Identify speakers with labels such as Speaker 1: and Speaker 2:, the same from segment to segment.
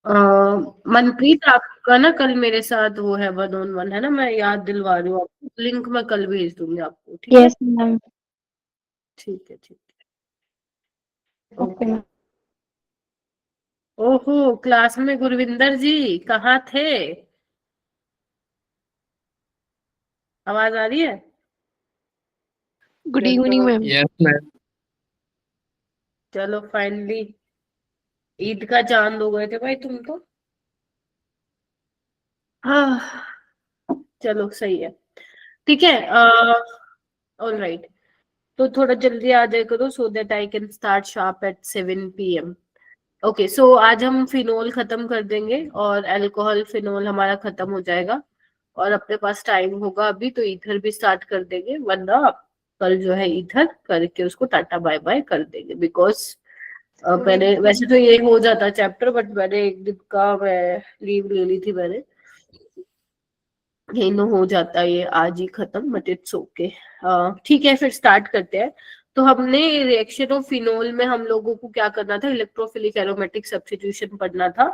Speaker 1: मनप्रीत, आपका ना कल मेरे साथ वो है 1-on-1 है ना, मैं याद दिलवा रही हूँ आपको, लिंक मैं कल भेज दूंगी आपको, ठीक है?
Speaker 2: Yes ma'am.
Speaker 1: ठीक है, ठीक है,
Speaker 2: ओके
Speaker 1: ओके।
Speaker 2: मैम।
Speaker 1: ओहो, क्लास में गुरविंदर जी कहाँ थे? आवाज आ रही है?
Speaker 2: Good evening ma'am.
Speaker 3: Yes ma'am.
Speaker 1: चलो फाइनली ईद का चांद हो गए थे भाई तुम तो। हाँ, चलो सही है, ठीक है। ऑल राइट, तो थोड़ा जल्दी आ जाए करो so that I can start sharp at 7 PM। Okay, so आज हम फिनोल खत्म कर देंगे और अल्कोहल फिनोल हमारा खत्म हो जाएगा, और अपने पास टाइम होगा अभी तो ईथर भी स्टार्ट कर देंगे, वरना कल जो है ईथर करके उसको टाटा बाय बाय कर देंगे, बिकॉज मैंने वैसे तो ये हो जाता चैप्टर, बट मैंने एक दिन का मैं लीव ले ली थी मैंने, ये नो हो जाता है ये आज ही खत्म, बट इट्स ओके। ठीक है, फिर स्टार्ट करते हैं। तो हमने रिएक्शन ऑफ फिनोल में हम लोगों को क्या करना था, इलेक्ट्रोफिलिक एरोमेटिक सब्स्टिट्यूशन पढ़ना था।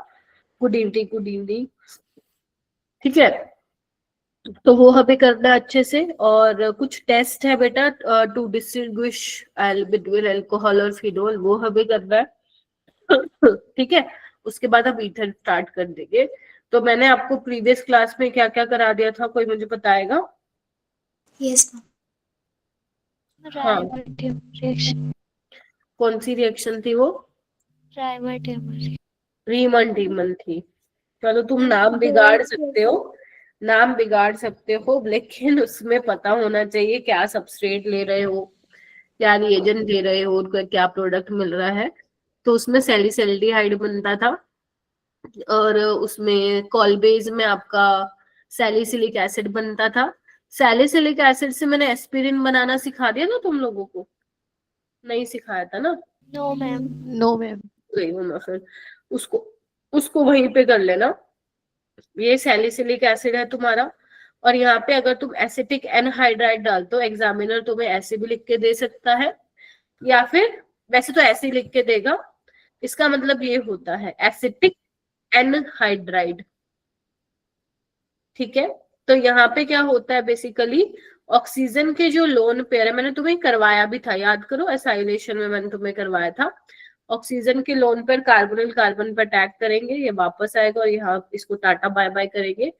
Speaker 1: गुड इवनिंग, गुड इवनिंग, ठीक है। तो वो हमें करना है अच्छे से, और कुछ टेस्ट है बेटा टू डिस्टिंग्विश बिटवीन अल्कोहल और फिनोल, वो हमें करना है ठीक है। उसके बाद हम ईथर स्टार्ट कर देंगे। तो मैंने आपको प्रीवियस क्लास में क्या क्या करा दिया था, कोई मुझे बताएगा?
Speaker 2: Yes ma'am.
Speaker 1: हाँ,
Speaker 2: रिएक्शन।
Speaker 1: कौन सी रिएक्शन थी वो?
Speaker 2: राइमर
Speaker 1: रीमन डीमन थी। चलो तुम नाम बिगाड़ सकते हो, नाम बिगाड़ सकते हो, लेकिन उसमें पता होना चाहिए क्या सबस्ट्रेट ले रहे हो, क्या रिएजेंट ले रहे हो, उनका क्या प्रोडक्ट मिल रहा है। तो उसमें सैलिसैल्डिहाइड बनता था, और उसमें कॉलबेज में आपका सैलिसिलिक एसिड बनता था। सैलिसिलिक एसिड से मैंने एस्पिरिन बनाना सिखा दिया ना तुम लोगों को? नहीं सिखाया था ना?
Speaker 2: No ma'am. No ma'am.
Speaker 1: गई हूँ मैं फिर, उसको उसको वहीं पे कर लेना। ये सैलिसिलिक एसिड है तुम्हारा, और यहाँ पे अगर तुम एसिटिक एनहाइड्राइड डालते हो, एग्जामिनर तुम्हें ऐसे भी लिख के दे सकता है, या फिर वैसे तो ऐसे ही लिख के देगा। इसका मतलब ये होता है एसिटिक एनहाइड्राइड, ठीक है। तो यहाँ पे क्या होता है बेसिकली, ऑक्सीजन के जो लोन पेयर है, मैंने तुम्हें करवाया भी था, याद करो, एसाइलेशन में मैंने तुम्हें करवाया था। ऑक्सीजन के लोन पेयर कार्बोनिल कार्बन पर अटैक करेंगे, ये वापस आएगा और यहाँ इसको टाटा बाय बाय करेंगे।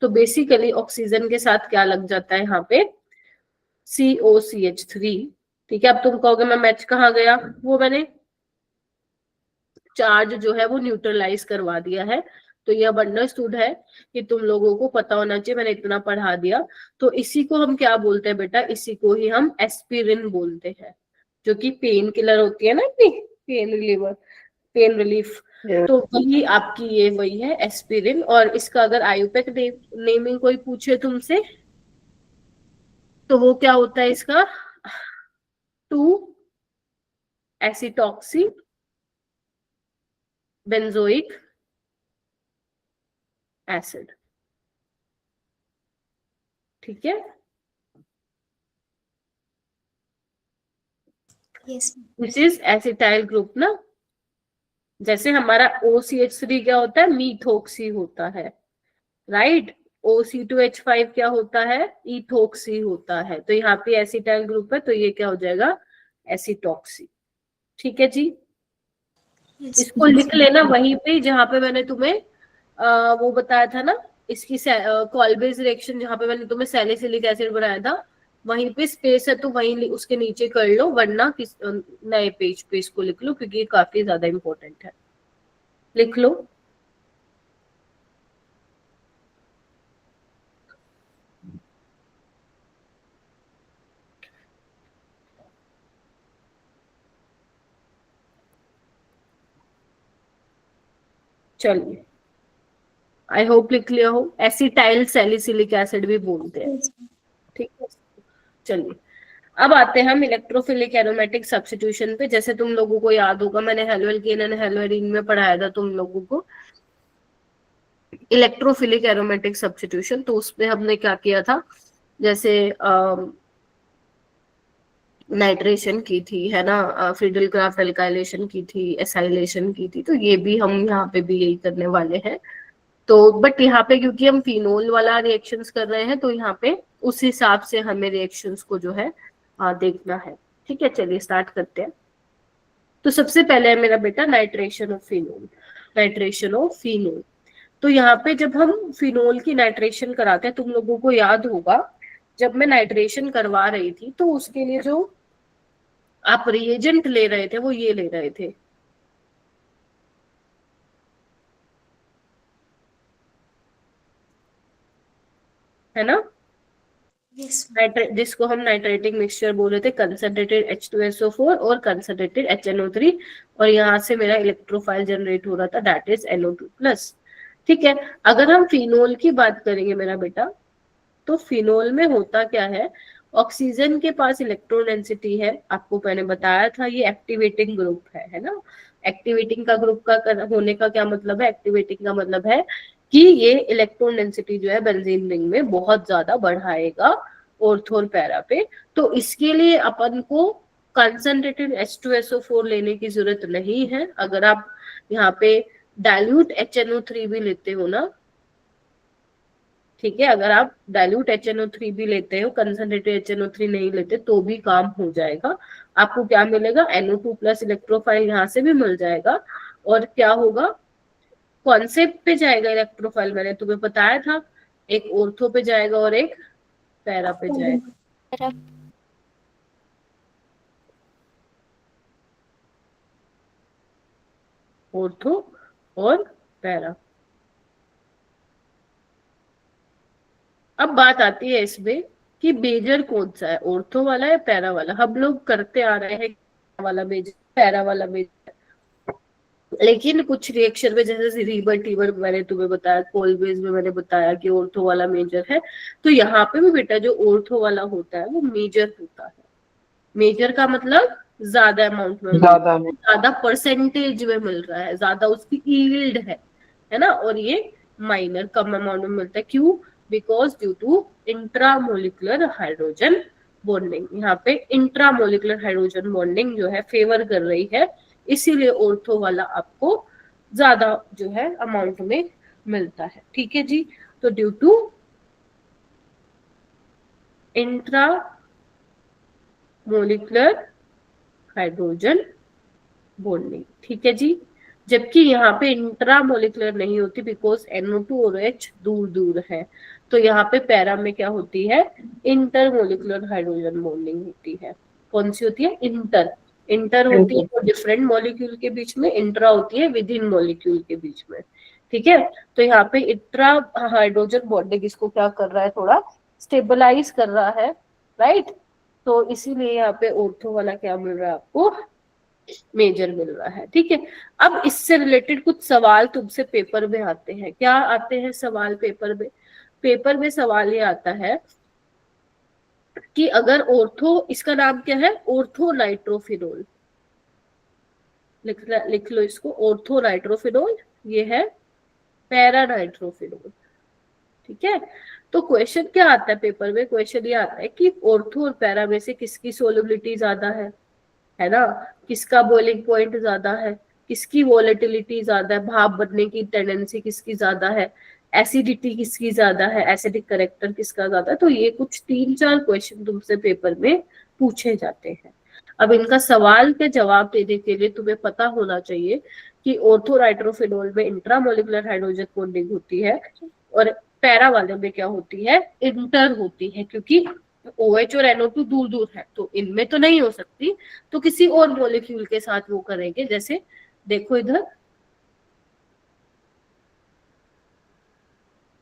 Speaker 1: तो बेसिकली ऑक्सीजन के साथ क्या लग जाता है यहाँ पे, COCH3, ठीक है। अब तुम कहोगे मैं मैच कहाँ गया, वो मैंने चार्ज जो है वो न्यूट्रलाइज करवा दिया है। तो ये अब अंडरस्टूड है कि तुम लोगों को पता होना चाहिए, मैंने इतना पढ़ा दिया। तो इसी को हम क्या बोलते हैं बेटा, इसी को ही हम एस्पिरिन बोलते हैं, जो कि पेन किलर होती है ना अपनी, पेन रिलीवर, पेन रिलीफ। तो वही आपकी ये वही है एस्पिरिन, और इसका अगर आयुपेक नेमिंग कोई पूछे तुमसे, तो वो क्या होता है इसका, 2 एसिटॉक्सी बेंजोइक एसिड, ठीक है।
Speaker 2: Yes.
Speaker 1: This is acetyl group ना, जैसे हमारा OCH3 क्या होता है, मीथोक्सी होता है, राइट। OC2H5 क्या होता है, इथोक्सी होता है। तो यहाँ पे एसिटाइल ग्रुप है, तो ये क्या हो जाएगा, एसिटॉक्सी, ठीक है जी। इसको लिख लेना वहीं पे जहां पे मैंने तुम्हें वो बताया था ना, इसकी कॉल्बेज रिएक्शन जहां पे मैंने तुम्हें सैलिसिलिक एसिड बनाया था, वहीं पे स्पेस है तो वहीं उसके नीचे कर लो, वरना किस नए पेज पे इसको लिख लो, क्योंकि ये काफी ज्यादा इंपॉर्टेंट है। लिख लो। चलिए, आई होप लिख लिया हो। एसिटाइल सैलिसिलिक एसिड भी बोलते हैं, ठीक है। चलिए, अब आते हैं हम इलेक्ट्रोफिलिक एरोमेटिक सब्स्टिट्यूशन पे। जैसे तुम लोगों को याद होगा, मैंने हेलोएल्केन एंड हेलोएरीन में पढ़ाया था तुम लोगों को इलेक्ट्रोफिलिक एरोमेटिक सब्स्टिट्यूशन। तो उसमें हमने क्या किया था, जैसे नाइट्रेशन की थी, है ना, फ्रीडल क्राफ्ट एल्काइलेशन की थी, एसाइलेशन की थी, तो ये भी हम यहाँ पे भी यही करने वाले हैं। तो बट यहाँ पे क्योंकि हम फिनोल वाला रिएक्शंस कर रहे हैं तो यहाँ पे उस हिसाब से हमें रिएक्शंस को जो है देखना है। ठीक है, चलिए स्टार्ट करते हैं। तो सबसे पहले है मेरा बेटा nitration of phenol. Nitration of phenol, तो यहाँ पे जब हम फिनोल की नाइट्रेशन कराते हैं, तुम लोगों को याद होगा जब मैं नाइट्रेशन करवा रही थी तो उसके लिए जो आप रिएजेंट ले रहे थे वो ये ले रहे थे, है ना, जिसको हम नाइट्रेटिंग मिक्सचर बोल रहे थे, कंसंट्रेटेड H2SO4 और कंसंट्रेटेड HNO3, और यहाँ से मेरा इलेक्ट्रोफाइल जनरेट हो रहा था, दैट इज NO2+। ठीक है, अगर हम फिनोल की बात करेंगे मेरा बेटा, तो फिनोल में होता क्या है, ऑक्सीजन के पास इलेक्ट्रॉन डेंसिटी है, आपको मैंने बताया था ये एक्टिवेटिंग ग्रुप है ना। एक्टिवेटिंग का ग्रुप का होने का क्या मतलब है, एक्टिवेटिंग का मतलब है कि ये इलेक्ट्रॉन डेंसिटी जो है बेंजीन रिंग में बहुत ज्यादा बढ़ाएगा ऑर्थो और पैरा पे। तो इसके लिए अपन को कंसंट्रेटेड H2SO4 लेने की जरूरत नहीं है। अगर आप यहाँ पे डाइल्यूट HNO3 भी लेते हो ना, ठीक है, अगर आप डाइल्यूट HNO3 भी लेते हो, कंसंट्रेटेड HNO3 नहीं लेते तो भी काम हो जाएगा। आपको क्या मिलेगा, NO2+ इलेक्ट्रोफाइल यहाँ से भी मिल जाएगा, और क्या होगा, कॉन्सेप्ट पे जाएगा इलेक्ट्रोफाइल, मैंने तुम्हें बताया था, एक ऑर्थो पे जाएगा और एक पैरा पे जाएगा। ऑर्थो और पैरा। अब बात आती है इसमें कि मेजर कौन सा है, ऑर्थो वाला या पैरा वाला। हम लोग करते आ रहे हैं वाला मेजर, पैरा वाला मेजर, लेकिन कुछ रिएक्शन में जैसे रीबर टीबर मैंने तुम्हें बताया, कोलबेज में मैंने बताया कि ऑर्थो वाला मेजर है, तो यहाँ पे भी बेटा जो ऑर्थो वाला होता है वो मेजर होता है। मेजर का मतलब ज्यादा अमाउंट में, ज्यादा परसेंटेज में मिल रहा है, ज्यादा उसकी यील्ड है ना, और ये माइनर कम अमाउंट में मिलता है। क्यों, because due to intramolecular hydrogen bonding. यहाँ पे इंट्रामोलिकुलर हाइड्रोजन बॉन्डिंग जो है फेवर कर रही है, इसीलिए ऑर्थो वाला आपको ज्यादा जो है अमाउंट में मिलता है। ठीक है जी, तो due to intramolecular hydrogen bonding, ठीक है जी, जबकि यहाँ पे इंट्रा मोलिकुलर नहीं होती, बिकॉज NO2 और H दूर दूर है। तो यहाँ पे पैरा में क्या होती है, इंटर मोलिकुलर हाइड्रोजन बॉन्डिंग होती है। कौन सी होती है, इंटर। इंटर होती है तो डिफरेंट मॉलिक्यूल के बीच में, इंट्रा होती है विद इन मॉलिक्यूल के बीच में। ठीक है, तो यहाँ पे इंट्रा हाइड्रोजन बॉन्डिंग इसको क्या कर रहा है, थोड़ा स्टेबलाइज कर रहा है, राइट। तो इसीलिए यहाँ पे ऑर्थो वाला क्या मिल रहा है आपको, मेजर मिल रहा है। ठीक है, अब इससे रिलेटेड कुछ सवाल तुमसे पेपर में आते हैं। क्या आते हैं सवाल पेपर में, पेपर में सवाल ये आता है कि अगर ऑर्थो, इसका नाम क्या है, ऑर्थो नाइट्रोफिनोल, लिख लो इसको, ऑर्थो नाइट्रोफिनोल, ये है पैरा नाइट्रोफिनोल। ठीक है, तो क्वेश्चन क्या आता है पेपर में, क्वेश्चन ये आता है कि ऑर्थो और पैरा में से किसकी सोलबिलिटी ज्यादा है ना, किसका बॉइलिंग पॉइंट ज्यादा है, किसकी वॉलेटिलिटी ज्यादा है, भाप बनने की टेंडेंसी किसकी ज्यादा है, एसिडिटी किसकी ज्यादा है, एसिडिक करेक्टर किसका ज्यादा है। तो ये कुछ 3-4 क्वेश्चन तुमसे पेपर में पूछे जाते हैं। अब इनका सवाल के जवाब देने के लिए तुम्हें पता होना चाहिए कि ऑर्थो नाइट्रोफिनोल में इंट्रामोलिकुलर हाइड्रोजन बॉन्डिंग होती है और पैरा वाले में क्या होती है, इंटर होती है, क्योंकि OH और NO2 दूर दूर है, तो इनमें तो नहीं हो सकती, तो किसी और मॉलिक्यूल के साथ वो करेंगे। जैसे देखो इधर,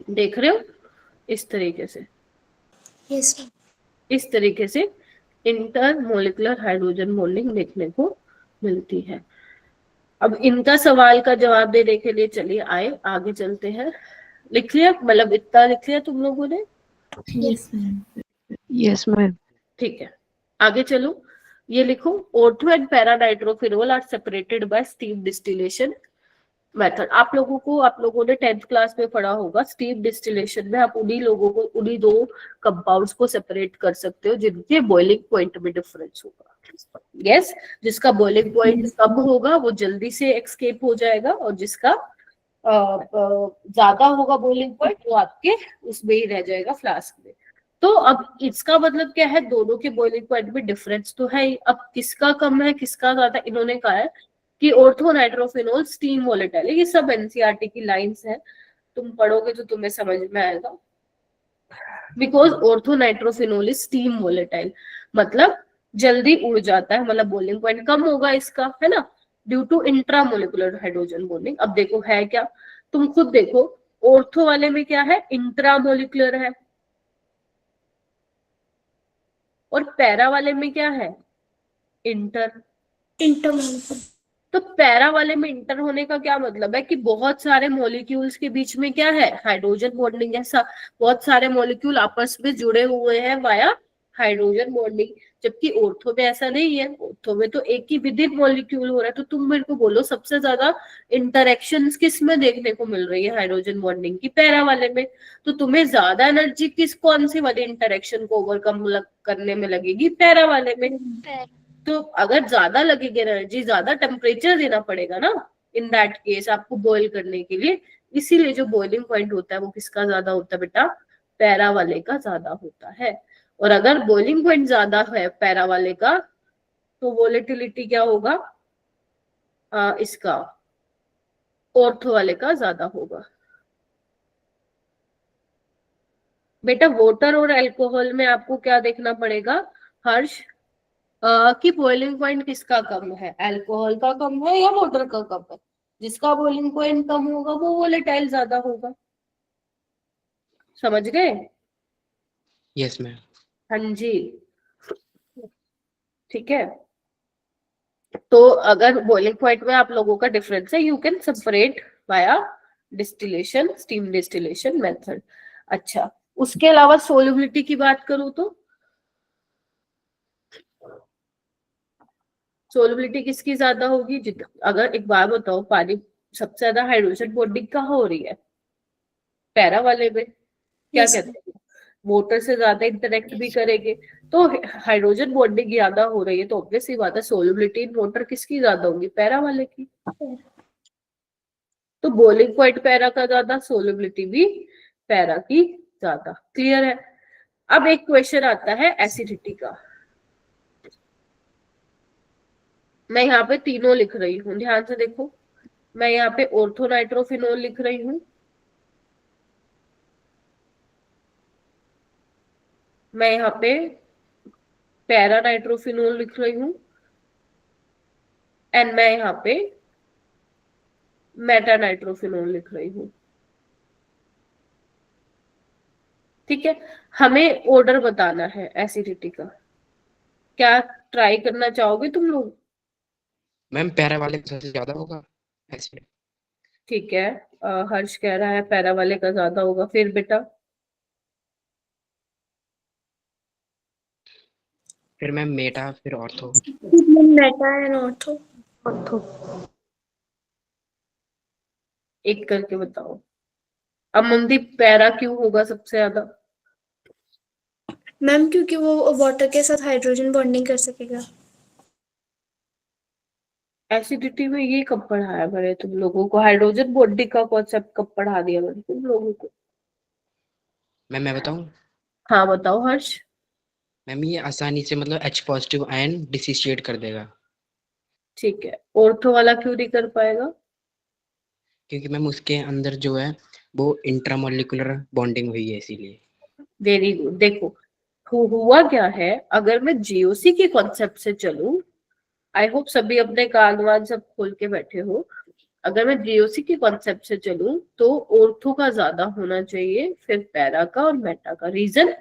Speaker 1: देख रहे हो, इस तरीके से,
Speaker 2: yes,
Speaker 1: इस तरीके से इंटर मोलिकुलर हाइड्रोजन बॉन्डिंग देखने को मिलती है। अब इनका सवाल का जवाब देने के लिए चलिए आए आगे चलते हैं। लिख लिया, मतलब इतना लिख लिया तुम लोगों ने,
Speaker 2: yes मैम,
Speaker 1: ठीक है, आगे चलो। ये लिखो, ortho and para nitrophenol are separated by steam distillation. Method आप लोगों ने 10th क्लास में पढ़ा होगा। स्टीम डिस्टिलेशन में आप उन्हीं दो कंपाउंड्स को सेपरेट कर सकते हो जिनके बॉइलिंग पॉइंट में डिफरेंस होगा। यस, जिसका बॉइलिंग पॉइंट कम होगा वो जल्दी से एक्सकेप हो जाएगा, और जिसका ज्यादा होगा बॉइलिंग पॉइंट वो आपके उसमें ही रह जाएगा, फ्लास्क में। तो अब इसका मतलब क्या है, दोनों के बॉइलिंग पॉइंट में डिफरेंस तो है ही। अब किसका कम है किसका ज्यादा, इन्होंने कहा है कि ऑर्थो नाइट्रोफिनोल स्टीम वोलेटाइल है। ये सब एनसीईआरटी की लाइंस है, तुम पढ़ोगे तो तुम्हें समझ में आएगा। Because ortho nitrophenol is steam volatile, मतलब जल्दी उड़ जाता है, मतलब बॉइलिंग पॉइंट कम होगा इसका, है ना, due to intramolecular hydrogen bonding. अब देखो है क्या, तुम खुद देखो, ऑर्थो वाले में क्या है, इंट्रामोलिकुलर है, और पैरा वाले में क्या है, इंटरमोलिकुलर। तो पैरा वाले में इंटर होने का क्या मतलब है कि बहुत सारे मॉलिक्यूल्स के बीच में क्या है, हाइड्रोजन बॉन्डिंग। ऐसा बहुत सारे मॉलिक्यूल आपस में जुड़े हुए हैं वाया हाइड्रोजन बॉन्डिंग, जबकि ऑर्थो में ऐसा नहीं है। ऑर्थो में तो एक ही विदिन मॉलिक्यूल हो रहा है। तो तुम मेरे को बोलो सबसे ज्यादा इंटरेक्शंस किस में देखने को मिल रही है हाइड्रोजन बॉन्डिंग की, पैरा वाले में। तो तुम्हें ज्यादा एनर्जी कौन सी वाली इंटरेक्शन को ओवरकम करने में लगेगी, पैरा वाले में। तो अगर ज्यादा लगेगी एनर्जी, ज्यादा टेम्परेचर देना पड़ेगा ना इन दैट केस आपको बॉईल करने के लिए। इसीलिए जो बॉइलिंग पॉइंट होता है वो किसका ज्यादा होता है बेटा, पैरा वाले का ज्यादा होता है। और अगर बॉइलिंग पॉइंट ज्यादा है पैरा वाले का, तो वोलेटिलिटी क्या होगा, इसका ऑर्थो वाले का ज्यादा होगा। बेटा वाटर और अल्कोहल में आपको क्या देखना पड़ेगा हर्ष, कि बॉइलिंग पॉइंट किसका कम है, अल्कोहल का कम है या वाटर का कम है। जिसका बॉइलिंग पॉइंट कम होगा वो वोलेटाइल ज्यादा होगा। समझ गए?
Speaker 3: Yes ma'am.
Speaker 1: हाँ जी, ठीक है। तो अगर बॉइलिंग पॉइंट में आप लोगों का डिफरेंस है, you can separate via distillation, steam distillation method. अच्छा, उसके अलावा सोल्युबिलिटी की बात करूं तो सोलबिलिटी किसकी ज्यादा होगी, अगर एक बार बताओ, पानी सबसे ज्यादा हाइड्रोजन बॉन्डिंग कहाँ हो रही है, पैरा वाले में। क्या कहते हैं, वाटर से ज्यादा इंटरेक्ट भी करेंगे, तो हाइड्रोजन बॉन्डिंग ज्यादा हो रही है, तो ऑब्वियस ही बात है सोलबिलिटी इन वाटर किसकी ज्यादा होगी, पैरा वाले की। तो बॉइलिंग पॉइंट पैरा का ज्यादा, सोलबिलिटी भी पैरा की ज्यादा। क्लियर है? अब एक क्वेश्चन आता है एसिडिटी का। मैं यहाँ पे तीनों लिख रही हूँ, ध्यान से देखो। मैं यहाँ पे ऑर्थो नाइट्रोफिनोल लिख रही हूँ, मैं यहाँ पे पैरा नाइट्रोफिनोल लिख रही हूँ, एंड मैं यहाँ पे मेटा नाइट्रोफिनोल लिख रही हूँ। ठीक है, हमें ऑर्डर बताना है एसिडिटी का। क्या ट्राई करना चाहोगे तुम लोग?
Speaker 3: मैम पैरा वाले का सबसे ज्यादा होगा एसिड।
Speaker 1: ठीक है, हर्ष कह रहा है पैरा वाले का ज्यादा होगा। फिर बेटा
Speaker 3: फिर मैम मेटा, फिर ऑर्थो।
Speaker 2: Meta and ortho.
Speaker 1: एक करके बताओ। अमनदीप, पैरा क्यों होगा सबसे ज्यादा?
Speaker 2: मैम क्योंकि वो वाटर के साथ हाइड्रोजन बॉन्डिंग कर सकेगा।
Speaker 1: एसिडिटी में ये कब पढ़ाया मैंने तुम लोगों को, हाइड्रोजन बॉन्डिंग का कॉन्सेप्ट कब पढ़ा दिया मैंने तुम लोगों को?
Speaker 3: मैम मैं बताऊं,
Speaker 1: हाँ बताओ हर्ष।
Speaker 3: मैम ये आसानी से मतलब H पॉजिटिव आयन डिसोसिएट कर देगा,
Speaker 1: ठीक है, ऑर्थो वाला क्यों नहीं कर पाएगा?
Speaker 3: क्योंकि मैम उसके अंदर जो है वो इंट्रामोलिकुलर बॉन्डिंग हुई है इसीलिए।
Speaker 1: Very good. देखो हुआ क्या है, अगर मैं जीओसी के कॉन्सेप्ट से चलूं, आई होप सभी अपने कान वान सब खोल के बैठे हो। अगर मैं जीओसी के कॉन्सेप्ट से चलूं तो ऑर्थो का ज्यादा होना चाहिए, फिर पैरा का और मेटा का। रीजन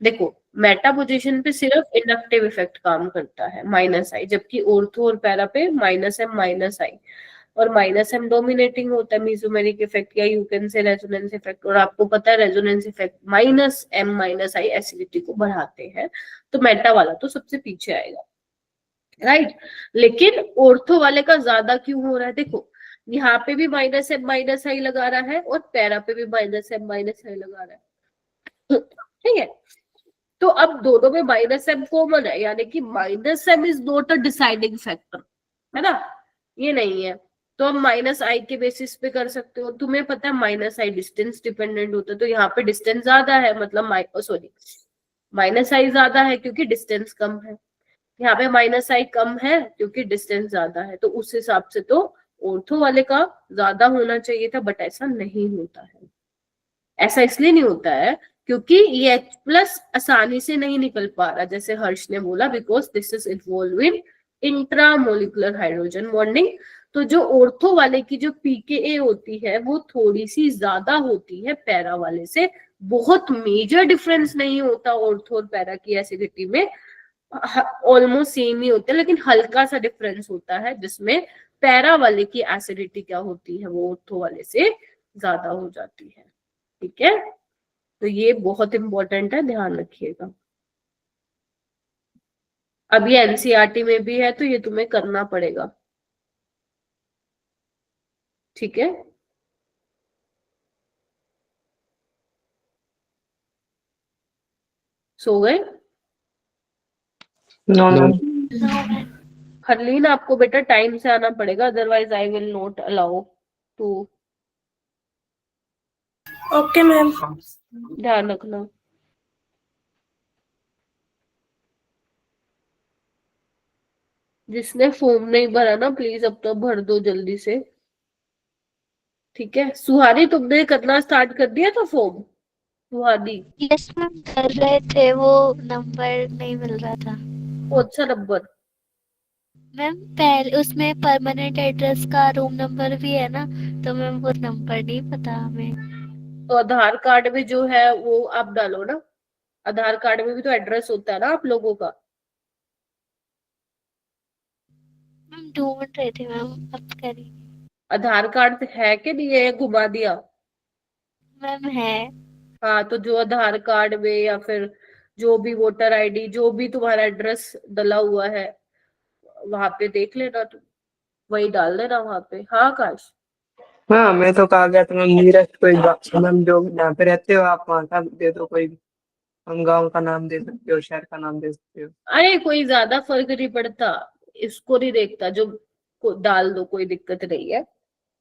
Speaker 1: देखो, मेटा पोजीशन पे सिर्फ इंडक्टिव इफेक्ट काम करता है माइनस आई, जबकि ऑर्थो और पैरा पे माइनस एम माइनस आई, और माइनस एम डोमिनेटिंग होता है मेसोमेरिक इफेक्ट या you can say resonance effect. और आपको पता है resonance effect minus M minus I acidity को बढ़ाते हैं, तो मेटा वाला तो सबसे पीछे आएगा, राइट। लेकिन ऑर्थो वाले का ज्यादा क्यों हो रहा है, देखो यहाँ पे भी माइनस एम माइनस आई लगा रहा है और पैरा पे भी माइनस एम माइनस आई लगा रहा है, ठीक है। तो अब दोनों में माइनस एम कॉमन है, यानी कि minus M is not a deciding factor, है ना, ये नहीं है। तो हम माइनस आई के बेसिस पे कर सकते हो। तुम्हें पता है माइनस आई डिस्टेंस डिपेंडेंट होता है, तो यहाँ पे डिस्टेंस ज्यादा है, मतलब सॉरी माइनस आई ज्यादा है क्योंकि डिस्टेंस कम है। यहाँ पे माइनस आई कम है क्योंकि डिस्टेंस ज्यादा है, तो उस हिसाब से तो ऑर्थो वाले का ज्यादा होना चाहिए था, बट ऐसा नहीं होता है। ऐसा इसलिए नहीं होता है क्योंकि ये H प्लस आसानी से नहीं निकल पा रहा, जैसे हर्ष ने बोला, because this is involve in intramolecular hydrogen bonding. तो जो ऑर्थो वाले की जो pKa होती है वो थोड़ी सी ज्यादा होती है पैरा वाले से। बहुत मेजर डिफरेंस नहीं होता ऑर्थो और पैरा की एसिडिटी में, ऑलमोस्ट सेम ही होते हैं, लेकिन हल्का सा डिफरेंस होता है जिसमें पैरा वाले की एसिडिटी क्या होती है वो ऑर्थो वाले से ज्यादा हो जाती है, ठीक है। तो ये बहुत इंपॉर्टेंट है, ध्यान रखिएगा। अब ये एनसीईआरटी में भी है तो ये तुम्हें करना पड़ेगा, ठीक है। सो गए? हरलीन आपको बेटा टाइम से आना पड़ेगा, otherwise I will not allow to.
Speaker 2: Okay ma'am.
Speaker 1: ध्यान रखना। जिसने फॉर्म नहीं भरा ना प्लीज अब तो भर दो जल्दी से, ठीक है। सुहानी तुमने करना स्टार्ट कर दिया था फॉर्म? सुहानी
Speaker 4: यस मैम कर रहे थे, वो नंबर नहीं मिल रहा था।
Speaker 1: कौन सा नंबर?
Speaker 4: मैम पहले उसमें परमानेंट एड्रेस का रूम नंबर भी है ना, तो मैम वो नंबर नहीं पता हमें।
Speaker 1: तो आधार कार्ड में जो है वो आप डालो ना, आधार कार्ड में भी तो एड्रेस होता है ना आप लोगों का।
Speaker 4: मैम ढूंढ रहे थे मैम, अब करी।
Speaker 1: आधार कार्ड है कि नहीं है, घुमा दिया?
Speaker 4: मैम है।
Speaker 1: हाँ, तो जो आधार कार्ड में या फिर जो भी वोटर आईडी जो भी तुम्हारा एड्रेस डला हुआ है वहां पे देख लेना, तुम वही डाल देना वहां पे। हाँ काश?
Speaker 5: हाँ मैं तो कहा गया था मैम, नीरज कोई मैम जो यहाँ पे रहते हो आप वहाँ का दे दो कोई, हम गांव का नाम दे सकते हो, शहर का नाम दे सकते हो।
Speaker 1: अरे कोई ज्यादा फर्क नहीं पड़ता, इसको नहीं देखता, जो डाल दो, कोई दिक्कत नहीं है।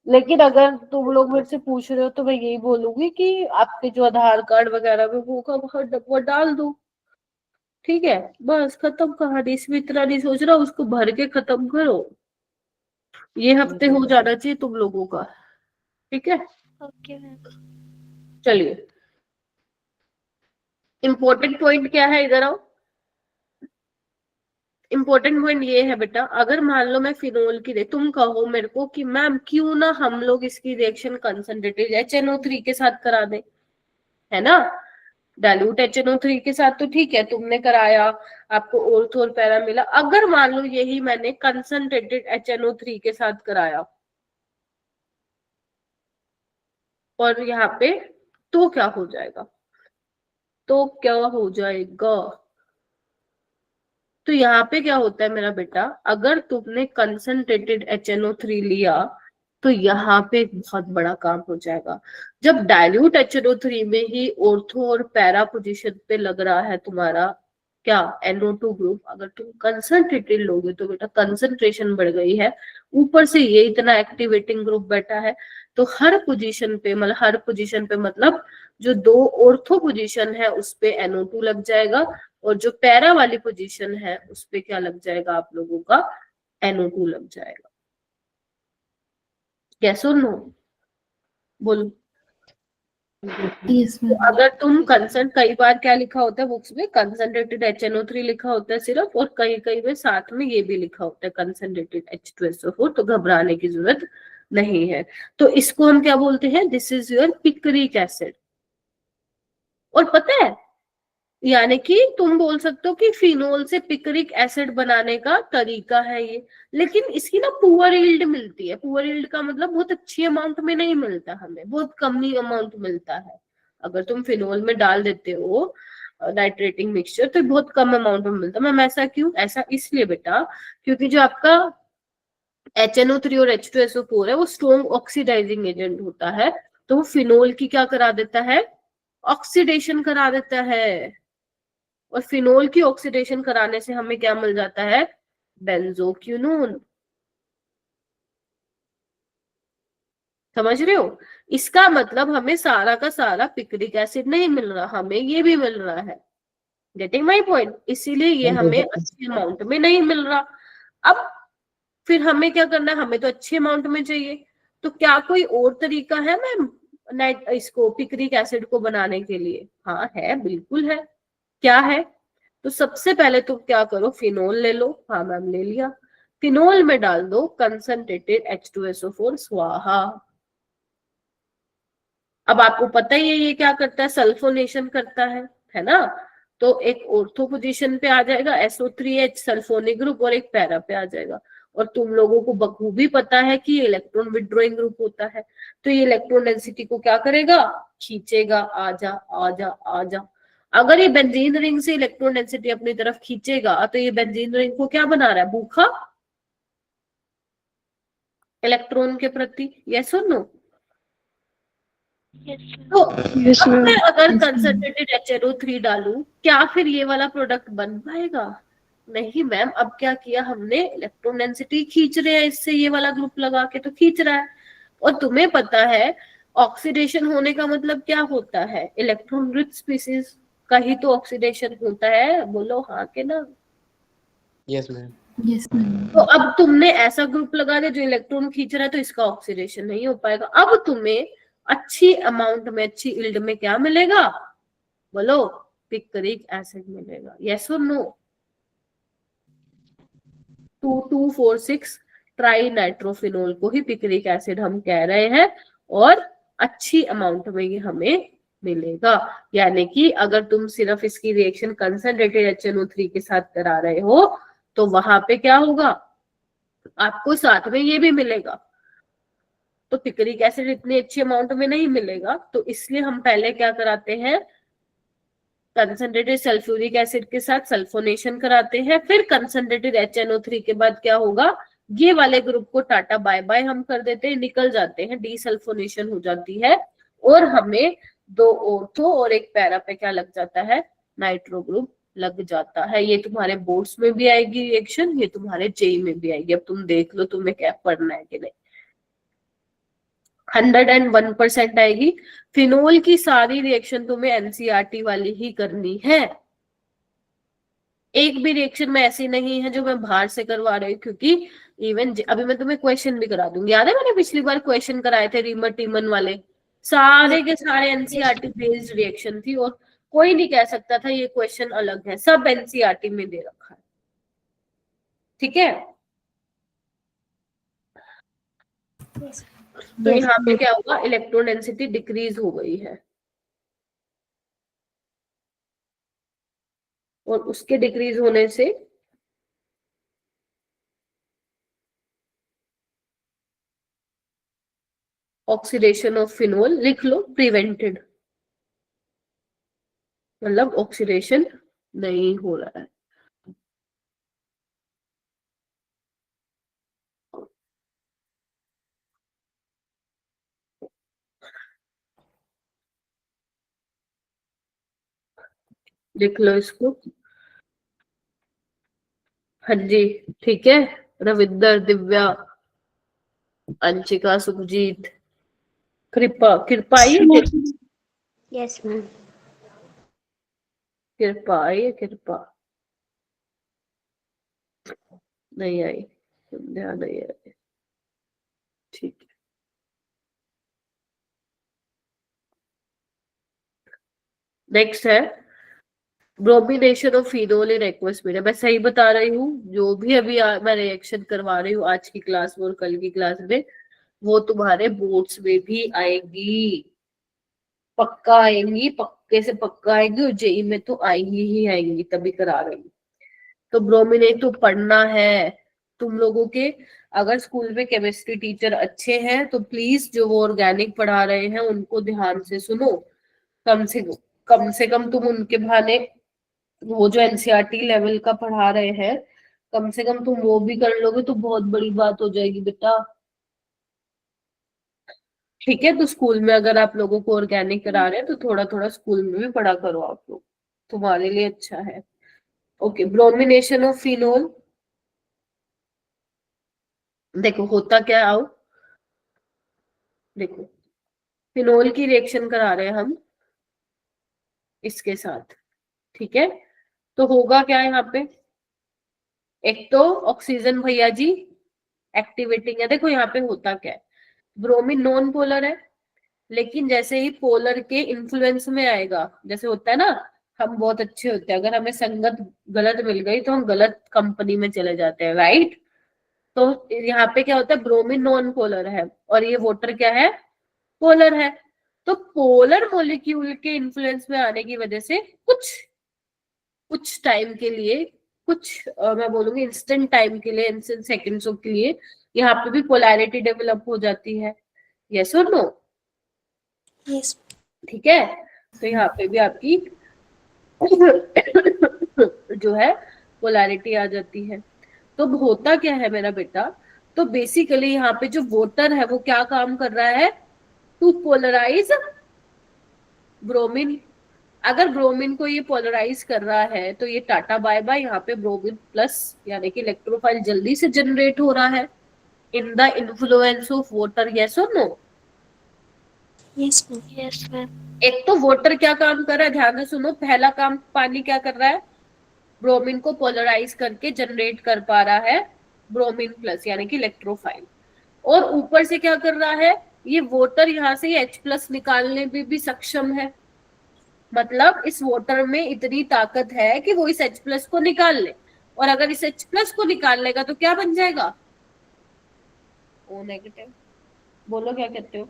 Speaker 1: लेकिन अगर तुम लोग मेरे से पूछ रहे हो तो मैं यही बोलूंगी कि आपके जो आधार कार्ड वगैरह में होगा वो डाल दो, ठीक है। बस खत्म कहानी, इसमें इतना नहीं सोच रहा, उसको भर के खत्म करो। ये हफ्ते हो जाना चाहिए तुम लोगों का, ठीक है।
Speaker 4: Okay ma'am.
Speaker 1: चलिए, इम्पोर्टेंट पॉइंट क्या है, इधर आओ। इम्पोर्टेंट पॉइंट ये है बेटा, अगर मान लो मैं फिनोल की तुम कहो मेरे को कि मैम क्यों ना हम लोग इसकी रिएक्शन कंसंट्रेटेड HNO3 के साथ करा दें, है ना। डाइल्यूट HNO3 के साथ तो ठीक है, तुमने कराया, आपको ऑर्थो और पैरा मिला। अगर मान लो यही मैंने कंसंट्रेटेड HNO3 के साथ कराया और यहाँ पे, तो क्या हो जाएगा? तो क्या हो जाएगा? तो यहाँ पे क्या होता है मेरा बेटा, अगर तुमने कंसंट्रेटेड HNO3 लिया तो यहाँ पे एक बहुत बड़ा काम हो जाएगा। जब डाइल्यूट HNO3 में ही ऑर्थो और पैरा पोजीशन पे लग रहा है तुम्हारा क्या, NO2 ग्रुप, अगर तुम कंसंट्रेटेड लोगे तो बेटा कंसंट्रेशन बढ़ गई है, ऊपर से ये इतना एक्टिवेटिंग ग्रुप बैठा है, तो हर पोजीशन पे मतलब जो दो ऑर्थो पोजीशन है उस पे NO2 लग जाएगा, और जो पैरा वाली पोजीशन है उस पे क्या लग जाएगा आप लोगों का, NO2 लग जाएगा। यस और नो बोलो।
Speaker 2: यस
Speaker 1: तो अगर तुम कंसंट, कई बार क्या लिखा होता है बुक्स में, कंसंट्रेटेड HNO3 लिखा होता है सिर्फ, और कहीं कहीं में साथ में ये भी लिखा होता है कंसंट्रेटेड H2SO4, तो घबराने की जरूरत नहीं है। तो इसको हम क्या बोलते हैं, this is your picric acid. और पता है, यानी कि तुम बोल सकते हो कि फिनोल से पिक्रिक एसिड बनाने का तरीका है ये, लेकिन इसकी ना पुअर यील्ड मिलती है। पुअर यील्ड का मतलब बहुत अच्छी अमाउंट में नहीं मिलता, हमें बहुत कम ही अमाउंट मिलता है। अगर तुम फिनोल में डाल देते हो नाइट्रेटिंग मिक्सचर तो बहुत कम अमाउंट में मिलता है। मैम ऐसा क्यों? ऐसा इसलिए बेटा क्योंकि जो आपका HNO3 और H2SO4 है, वो स्ट्रॉन्ग ऑक्सीडाइजिंग एजेंट होता है, तो वो फिनोल की क्या करा देता है, ऑक्सीडेशन करा देता है। और फिनोल की ऑक्सीडेशन कराने से हमें क्या मिल जाता है, बेंजोक्विनोन। समझ रहे हो? इसका मतलब हमें सारा का सारा पिक्रिक एसिड नहीं मिल रहा, हमें ये भी मिल रहा है। Getting my point? इसीलिए ये हमें अच्छे अमाउंट में नहीं मिल रहा। अब फिर हमें क्या करना है, हमें तो अच्छे अमाउंट में चाहिए, तो क्या कोई और तरीका है मैम इसको पिक्रिक एसिड को बनाने के लिए? हाँ है, बिल्कुल है। क्या है? तो सबसे पहले तो क्या करो, फिनोल ले लो। हाँ मैम ले लिया। फिनोल में डाल दो कंसंट्रेटेड H2SO4 स्वाहा। अब आपको पता ही है ये क्या करता है, सल्फोनेशन करता है ना? तो एक ऑर्थो पोजीशन पे आ जाएगा SO3H सल्फोनिक ग्रुप, और एक पैरा पे आ जाएगा। और तुम लोगों को बखूबी पता है कि ये इलेक्ट्रॉन विड्रॉइंग ग्रुप होता है, तो ये इलेक्ट्रॉन डेंसिटी को क्या करेगा, खींचेगा, आजा आजा आजा। अगर ये बेंजीन रिंग से इलेक्ट्रॉन डेंसिटी अपनी तरफ खींचेगा, तो ये बेंजीन रिंग को क्या बना रहा है, भूखा इलेक्ट्रॉन के प्रति। यस और नो?
Speaker 4: यस
Speaker 1: तो अब मैं अगर कंसंट्रेटेड HNO3 डालूं, क्या फिर ये वाला प्रोडक्ट बन पाएगा? नहीं मैम। अब क्या किया हमने, इलेक्ट्रॉन डेंसिटी खींच रहे हैं इससे, ये वाला ग्रुप लगा के तो खींच रहा है। और तुम्हें पता है ऑक्सीडेशन होने का मतलब क्या होता है, इलेक्ट्रॉन रिच स्पीसीज का ही तो ऑक्सीडेशन होता है। बोलो हाँ के ना?
Speaker 3: Yes ma'am.
Speaker 1: तो अब तुमने ऐसा ग्रुप लगा दिया जो इलेक्ट्रॉन खींच रहा है, तो इसका ऑक्सीडेशन नहीं हो पाएगा। अब तुम्हें अच्छी अमाउंट में, अच्छी इल्ड में क्या मिलेगा, बोलो, पिक्रिक एसिड मिलेगा। यस और नो? 2246 ट्राई नाइट्रोफिनोल को ही पिक्रिक एसिड हम कह रहे हैं, और अच्छी अमाउंट में ये हमें मिलेगा। यानी कि अगर तुम सिर्फ इसकी रिएक्शन कंसंट्रेटेड HNO3 के साथ करा रहे हो, तो वहां पे क्या होगा, आपको साथ में ये भी मिलेगा। तो पिक्रिक एसिड इतनी अच्छी अमाउंट में नहीं मिलेगा, तो इसलिए हम पहले क्या कराते हैं, कंसंट्रेटेड सल्फ्यूरिक एसिड के साथ सल्फोनेशन कराते हैं। फिर कंसंट्रेटेड HNO3 के बाद क्या होगा, ये वाले ग्रुप को टाटा बाय बाय हम कर देते हैं, निकल जाते हैं, डीसल्फोनेशन हो जाती है, और हमें 2 ऑर्थो और एक पैरा पे क्या लग जाता है, नाइट्रो ग्रुप लग जाता है। ये तुम्हारे बोर्ड्स में भी आएगी रिएक्शन, ये तुम्हारे जेई में भी आएगी। अब तुम देख लो तुम्हें क्या पढ़ना है कि नहीं। 101% आएगी। फिनोल की सारी रिएक्शन तुम्हें एनसीईआरटी वाली ही करनी है। एक भी रिएक्शन में ऐसी नहीं है जो मैं बाहर से करवा रही हूँ, क्योंकि इवन अभी मैं तुम्हें क्वेश्चन भी करा दूंगी। याद है मैंने पिछली बार क्वेश्चन कराए थे रीमर टीमन वाले, सारे के सारे एनसीईआरटी बेस्ड रिएक्शन थी, और कोई नहीं कह सकता था ये क्वेश्चन अलग है, सब एनसीईआरटी में दे रखा है। ठीक है? तो यहाँ पे क्या होगा, इलेक्ट्रॉन डेंसिटी डिक्रीज हो गई है, और उसके डिक्रीज होने से ऑक्सीडेशन ऑफ फिनोल, लिख लो, प्रिवेंटेड, मतलब ऑक्सीडेशन नहीं हो रहा है। लिख लो इसको। हाँ जी, ठीक है। रविंदर, दिव्या, अंशिका, सुखजीत, कृपा, कृपा आई है?
Speaker 6: Yes ma'am.
Speaker 1: कृपा आई है? कृपा नहीं आई, संध्या नहीं आई, ठीक है। नेक्स्ट है bromination of phenol in aqueous media. मैं सही बता रही हूँ, जो भी अभी मैं रिएक्शन करवा रही हूँ आज की क्लास में और कल की क्लास में, वो तुम्हारे बोर्ड्स में भी आएगी, पक्का आएंगी, पक्के से पक्का आएंगी, और जेई में तो आएंगी ही आएंगी, तभी करा रही हूँ। तो ब्रोमिनेट तो पढ़ना है तुम लोगों के। अगर स्कूल में केमिस्ट्री टीचर अच्छे हैं तो प्लीज जो वो ऑर्गेनिक पढ़ा रहे हैं उनको ध्यान से सुनो। कम से कम तुम उनके बहाने वो जो एनसीईआरटी लेवल का पढ़ा रहे हैं कम से कम तुम वो भी कर लोगे तो बहुत बड़ी बात हो जाएगी बेटा। ठीक है, तो स्कूल में अगर आप लोगों को ऑर्गेनिक करा रहे हैं तो थोड़ा थोड़ा स्कूल में भी पढ़ा करो आप लोग, तुम्हारे लिए अच्छा है। Okay, bromination of phenol. देखो होता क्या है, आओ देखो, फिनोल की रिएक्शन करा रहे हैं हम इसके साथ, ठीक है। तो होगा क्या यहाँ पे, एक तो ऑक्सीजन भैया जी एक्टिवेटिंग है। देखो यहाँ पे होता क्या है, ब्रोमीन नॉन पोलर है, लेकिन जैसे ही पोलर के इन्फ्लुएंस में आएगा, जैसे होता है ना, हम बहुत अच्छे होते हैं, अगर हमें संगत गलत मिल गई तो हम गलत कंपनी में चले जाते हैं, राइट। तो यहाँ पे क्या होता है, ब्रोमीन नॉन पोलर है और ये वाटर क्या है, पोलर है। तो पोलर मॉलिक्यूल के इन्फ्लुएंस में आने की वजह से कुछ कुछ टाइम के लिए, कुछ मैं बोलूंगी इंस्टेंट टाइम के लिए, इंस्टेंट सेकेंड्स के लिए यहाँ पे भी पोलैरिटी डेवलप हो जाती है, यस और नो।
Speaker 2: यस।
Speaker 1: ठीक है, तो यहाँ पे भी आपकी जो है पोलैरिटी आ जाती है। तो होता क्या है मेरा बेटा, तो बेसिकली यहाँ पे जो वोटर है वो क्या काम कर रहा है, टू पोलराइज ब्रोमीन। अगर ब्रोमीन को ये पोलराइज कर रहा है तो ये टाटा बाय बाय, यहाँ पे ब्रोमीन प्लस यानी कि इलेक्ट्रोफाइल जल्दी से जनरेट हो रहा है in the influence of water, yes और no.
Speaker 2: Yes ma'am.
Speaker 4: Yes ma'am.
Speaker 1: एक तो वाटर क्या काम कर रहा है, ध्यान से सुनो, पहला काम पानी क्या कर रहा है, ब्रोमीन को पोलराइज करके जनरेट कर पा रहा है ब्रोमीन प्लस यानी कि इलेक्ट्रोफाइल। और ऊपर से क्या कर रहा है, ये वाटर यहाँ से H+ निकालने में भी सक्षम है। मतलब इस वाटर में इतनी ताकत है कि वो इस H+ को निकाल ले, और अगर इस H+ को निकाल लेगा तो क्या बन जाएगा, O नेगेटिव। बोलो क्या कहते हो।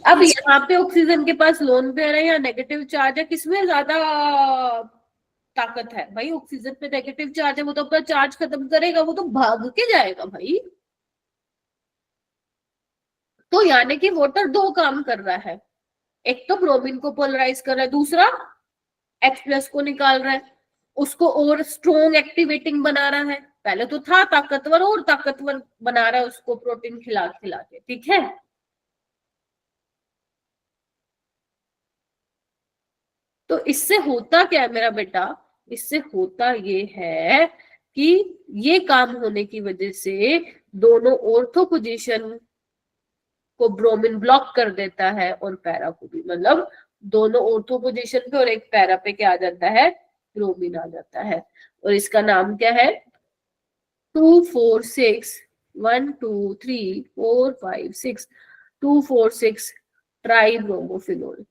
Speaker 1: अब यहाँ पे ऑक्सीजन के पास लोन पेयर है या नेगेटिव चार्ज है, किसमें ज्यादा ताकत है भाई, ऑक्सीजन पे नेगेटिव चार्ज है, वो तो अपना चार्ज खत्म करेगा, वो तो भाग के जाएगा भाई। तो यानी कि वाटर दो काम कर रहा है, एक तो ब्रोमीन को पोलराइज कर रहा है, दूसरा H+ को निकाल रहा है, उसको और स्ट्रॉन्ग एक्टिवेटिंग बना रहा है। पहले तो था ताकतवर, और ताकतवर बना रहा है उसको प्रोटीन खिला खिला के, ठीक है। तो इससे होता क्या है मेरा बेटा, इससे होता ये है कि ये काम होने की वजह से दोनों ऑर्थो पोजीशन को ब्रोमीन ब्लॉक कर देता है और पैरा को भी, मतलब दोनों ऑर्थो पोजीशन पे और एक पैरा पे क्या आ जाता है, ब्रोमीन आ जाता है। और इसका नाम क्या है, 2, 4, 6, 1, 2, 3, 4, 5, 6, 2, 4, 6 ट्राई ब्रोमोफिनोल।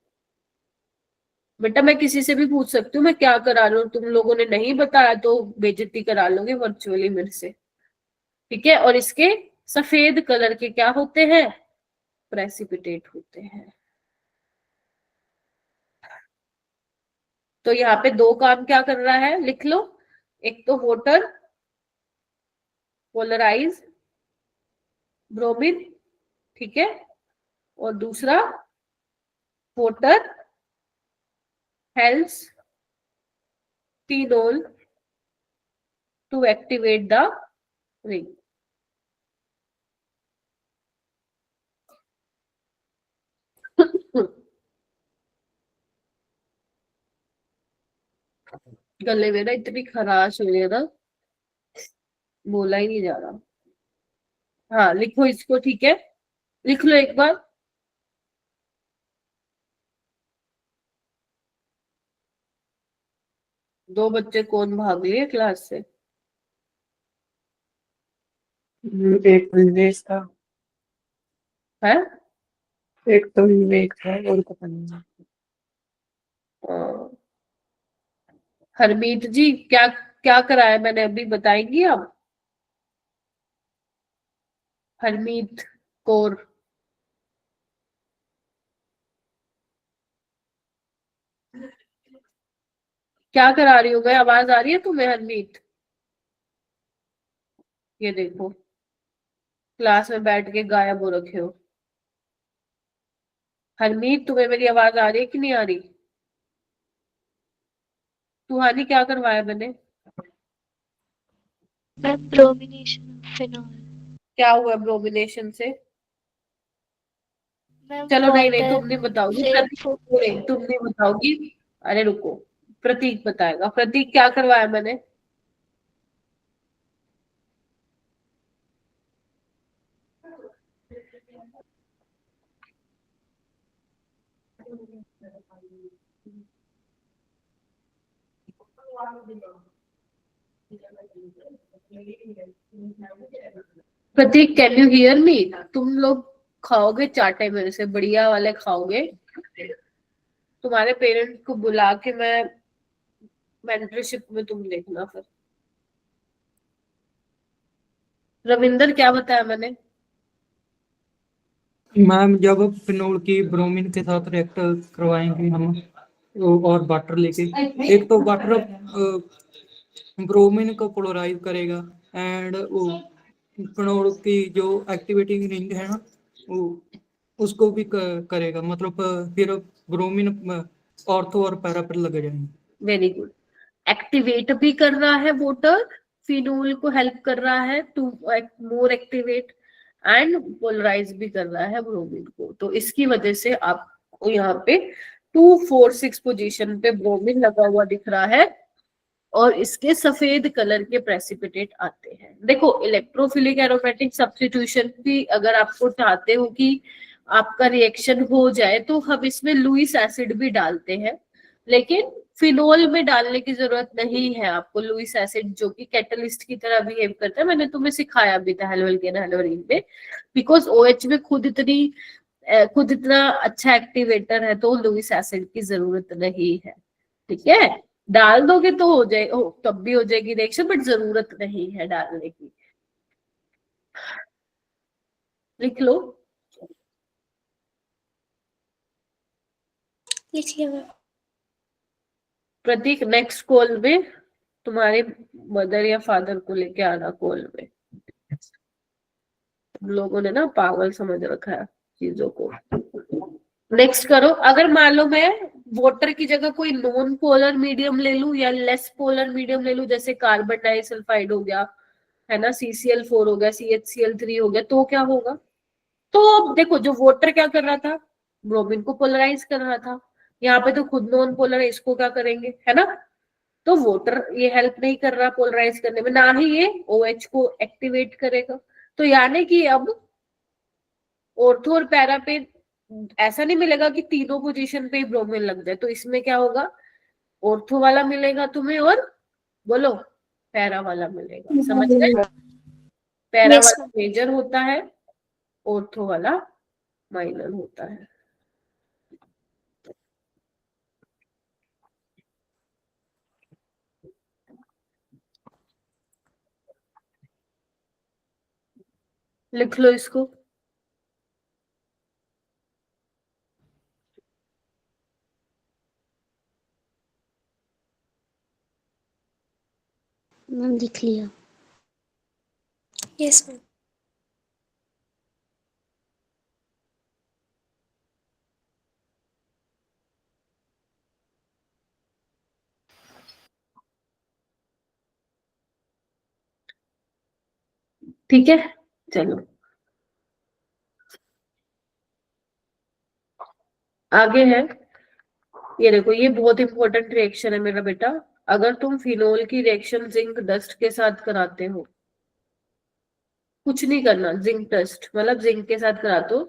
Speaker 1: बेटा मैं किसी से भी पूछ सकती हूँ मैं क्या करा रही हूँ, तुम लोगों ने नहीं बताया तो बेइज्जती करा लोगे वर्चुअली मेरे से, ठीक है। और इसके सफेद कलर के क्या होते हैं, प्रेसिपिटेट होते हैं। तो यहाँ पे दो काम क्या कर रहा है, लिख लो, एक तो वाटर पोलराइज ब्रोमीन, ठीक है, और दूसरा water helps phenol to activate the ring. गले में ना इतनी खराश हो रही है ना, बोला ही नहीं जा रहा। हाँ लिखो इसको, ठीक है, लिख लो एक बार। दो बच्चे कौन भाग लिए क्लास से,
Speaker 5: एक विवेक था,
Speaker 1: है
Speaker 5: एक तो विवेक था और पता नहीं।
Speaker 1: हरमीत जी क्या क्या कराया मैंने अभी, बताएंगी आप। हरमीत कौर, क्या करा रही हो, मैं आवाज आ रही है तुम्हें हरमीत। ये देखो क्लास में बैठ के गायब हो रखे हो। हरमीत तुम्हें मेरी आवाज आ रही है कि नहीं आ रही। सुहानी क्या करवाया मैंने,
Speaker 4: मैम ब्रोमिनेशन ऑफ फिनॉल।
Speaker 1: क्या हुआ ब्रोमिनेशन से?
Speaker 4: मैम
Speaker 1: चलो नहीं नहीं,
Speaker 4: वाटर
Speaker 1: तुम नहीं बताओगी,
Speaker 4: से
Speaker 1: प्रतीक नहीं, तुम नहीं बताओगी। अरे रुको, प्रतीक बताएगा। प्रतीक, क्या करवाया मैंने? प्रतीक, कैन यू हियर मी? तुम लोग खाओगे चाटे मेरे से, बढ़िया वाले खाओगे। तुम्हारे पेरेंट्स को बुला के मैं मेंटरशिप में तुम देखना फिर। रविंदर, क्या बताया मैंने?
Speaker 7: मैम जब फिनोल की ब्रोमीन के साथ रिएक्ट करवाएंगे हम और वाटर लेके, एक तो वाटर ब्रोमीन को पोलराइज करेगा एंड वो फिनोल की जो एक्टिवेटिंग रिंग है ना, वो उसको भी करेगा, मतलब फिर ब्रोमीन ऑर्थो और पैरा पर लग जाएंगे।
Speaker 1: Very good. एक्टिवेट भी कर रहा है वाटर, फिनोल को हेल्प कर रहा है to more activate, and polarize भी कर रहा है ब्रोमीन को। तो इसकी वजह से आपको यहाँ पे 2, 4, 6 पोजीशन पे ब्रोमीन लगा हुआ दिख रहा है, और इसके सफेद कलर के प्रेसिपिटेट आते हैं। देखो, इलेक्ट्रोफिलिक एरोमेटिक सब्स्टिट्यूशन भी अगर आपको चाहते हो कि आपका रिएक्शन हो जाए, तो हम इसमें लुइस एसिड भी डालते हैं, लेकिन फिनोल में डालने की जरूरत नहीं है आपको। लुइस एसिड जो कि कैटलिस्ट की तरह बिहेव करता है, मैंने तुम्हें सिखाया भी था हेलोल्केन हेलोरीन में, बिकॉज OH में खुद इतना अच्छा एक्टिवेटर है, तो लुइस एसिड की जरूरत नहीं है। ठीक है, डाल दोगे तो हो जाए, तब भी हो जाएगी रिएक्शन, बट जरूरत नहीं है डालने की। लिख लो।
Speaker 2: लिखिए मैम।
Speaker 1: प्रतीक, नेक्स्ट कॉल में तुम्हारे मदर या फादर को लेके आना कॉल में। तुम लोगों ने ना पागल समझ रखा है चीजों को। नेक्स्ट करो। अगर मान लो मैं वाटर की जगह कोई नॉन पोलर मीडियम ले लूं या लेस पोलर मीडियम ले लूं, जैसे कार्बन डाइसल्फाइड हो गया, है ना, CCl4 हो गया, CHCl3 हो गया, तो क्या होगा? तो अब देखो, जो वाटर क्या कर रहा था, ब्रोमीन को पोलराइज कर रहा था। यहाँ पे तो खुद नॉन पोलर है, इसको क्या करेंगे, है ना? तो वाटर ये हेल्प नहीं कर रहा पोलराइज करने में, ना ही ये OH को एक्टिवेट करेगा। तो यानी कि अब ऑर्थो और पैरा पे ऐसा नहीं मिलेगा कि तीनों पोजीशन पे ही ब्रोमीन लग जाए। तो इसमें क्या होगा, ऑर्थो वाला मिलेगा तुम्हें, और बोलो पैरा वाला मिलेगा। समझ गए? पैरा
Speaker 2: यस
Speaker 1: वाला
Speaker 2: मैम।
Speaker 1: मेजर होता है, ऑर्थो वाला माइनर होता है। लिख लो इसको।
Speaker 6: मैम लिख लिया।
Speaker 2: Yes ma'am.
Speaker 1: ठीक है, चलो आगे है। ये देखो, ये बहुत इंपॉर्टेंट रिएक्शन है मेरा बेटा। अगर तुम फिनोल की रिएक्शन जिंक डस्ट के साथ कराते हो, कुछ नहीं करना, जिंक डस्ट मतलब जिंक के साथ कराते हो,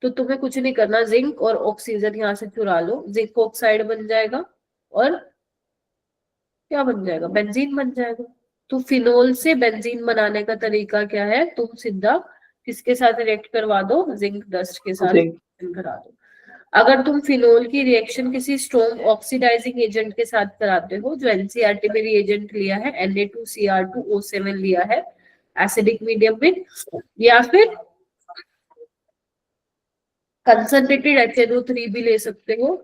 Speaker 1: तो तुम्हें कुछ नहीं करना, जिंक और ऑक्सीजन यहाँ से चुरा लो, जिंक ऑक्साइड बन जाएगा, और क्या बन जाएगा, बेंजीन बन जाएगा। तो फिनोल से बेंजीन बनाने का तरीका क्या है, तुम सीधा किसके साथ रिएक्ट करवा दो, जिंक डस्ट के साथ
Speaker 5: जिंक।
Speaker 1: reaction करा दो। अगर तुम फिनोल की रिएक्शन किसी स्ट्रॉन्ग ऑक्सीडाइजिंग एजेंट के साथ कराते हो, जो एनसीईआरटी में रिएजेंट लिया है, Na2Cr2O7 लिया है एसिडिक मीडियम में, या फिर कंसंट्रेटेड HNO3 भी ले सकते हो,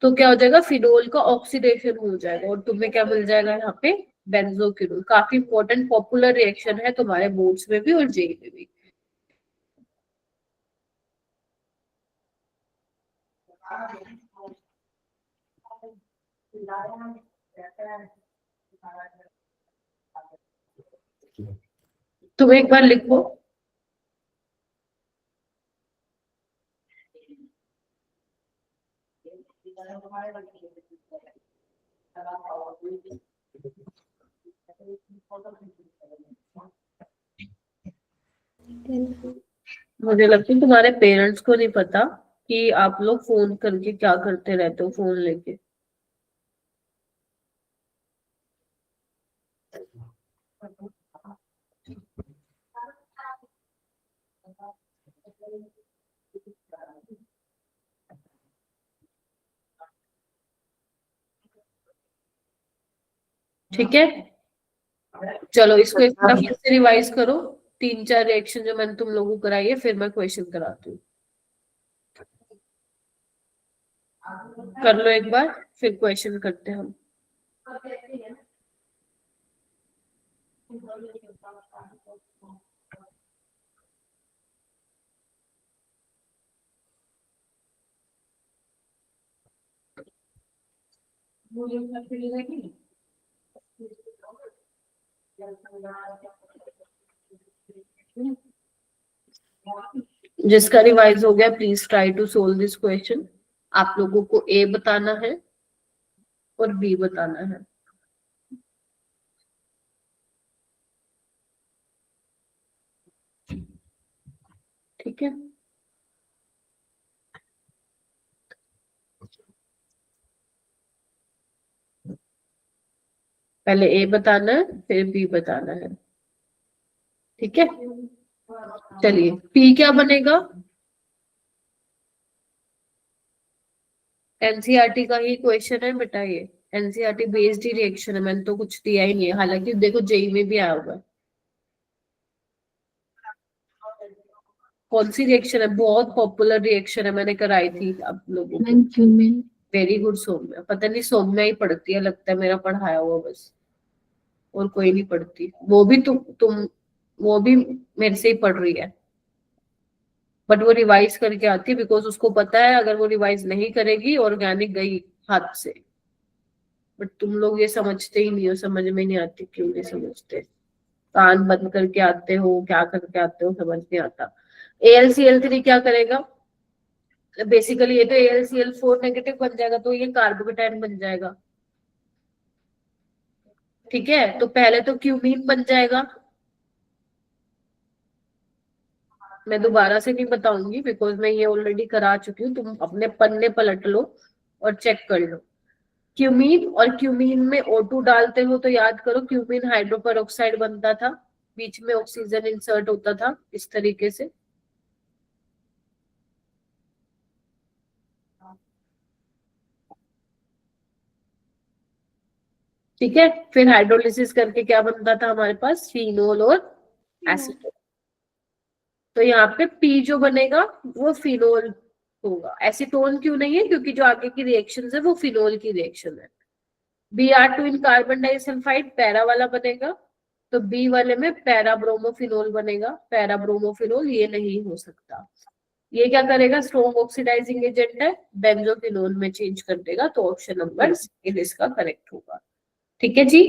Speaker 1: तो क्या हो जाएगा, फिनोल का ऑक्सीडेशन हो जाएगा, और तुम्हें क्या मिल जाएगा यहाँ पे, बेंजोक्विनोन। काफी इंपॉर्टेंट पॉपुलर रिएक्शन है तुम्हारे बोर्ड्स में भी और जेई में भी। तुम एक बार लिखो। मुझे लगता है तुम्हारे पेरेंट्स को नहीं पता कि आप लोग फोन करके क्या करते रहते हो फोन लेके। ठीक है, चलो इसको एक बार फिर से रिवाइज करो। 3-4 रिएक्शन जो मैंने तुम लोगों को कराई है, फिर मैं क्वेश्चन कराती हूँ। कर लो एक बार, फिर क्वेश्चन करते हैं हम। जिसका रिवाइज हो गया please try to solve this question. आप लोगों को ए बताना है और बी बताना है। ठीक है, पहले ए बताना है फिर बी बताना है। ठीक है, चलिए पी क्या बनेगा? एनसीईआरटी का ही क्वेश्चन है बेटा, ये एनसीईआरटी बेस्ड ही रिएक्शन है, मैंने तो कुछ दिया ही नहीं है। हालांकि देखो जेई में भी आया होगा। कौन सी रिएक्शन है? बहुत पॉपुलर रिएक्शन है, मैंने कराई थी आप लोगों को। Very good Soumya. पता नहीं सौम्या ही पढ़ती है लगता है, मेरा पढ़ाया हुआ बस, और कोई नहीं पढ़ती। वो भी तुम वो भी मेरे से ही पढ़ रही है, बट वो रिवाइज करके आती है, बिकॉज उसको पता है अगर वो रिवाइज नहीं करेगी ऑर्गेनिक गई हाथ से। बट तुम लोग ये समझते ही नहीं हो, समझ में नहीं आती, क्यों नहीं समझते? कान बंद करके आते हो, क्या करके आते हो, समझ नहीं आता। AlCl3 क्या करेगा? बेसिकली ये तो AlCl4 नेगेटिव बन जाएगा, तो ये कार्बोकेटायन बन जाएगा। ठीक है, तो पहले तो क्यूमीन बन जाएगा। मैं दोबारा से नहीं बताऊंगी, बिकॉज मैं ये ऑलरेडी करा चुकी हूँ। तुम अपने पन्ने पलट लो और चेक कर लो। क्यूमीन, और क्यूमीन में O2 डालते हो तो याद करो क्यूमीन हाइड्रोपर ऑक्साइड बनता था, बीच में ऑक्सीजन इंसर्ट होता था इस तरीके से। ठीक है, फिर हाइड्रोलिसिस करके क्या बनता था हमारे पास? फिनोल और एसीटोन। तो यहाँ पे पी जो बनेगा वो फिनोल होगा। एसीटोन क्यों नहीं है? क्योंकि जो आगे की रिएक्शन है वो फिनोल की रिएक्शन है। Br2 इन कार्बन डाइसल्फाइड पैरा वाला बनेगा, तो बी वाले में पैराब्रोमोफिनोल बनेगा। पैराब्रोमोफिनोल ये नहीं हो सकता। ये क्या करेगा? स्ट्रॉन्ग ऑक्सीडाइजिंग एजेंट है, बेंजोफिनोल में चेंज कर देगा। तो ऑप्शन नंबर इसका करेक्ट होगा। ठीक है जी,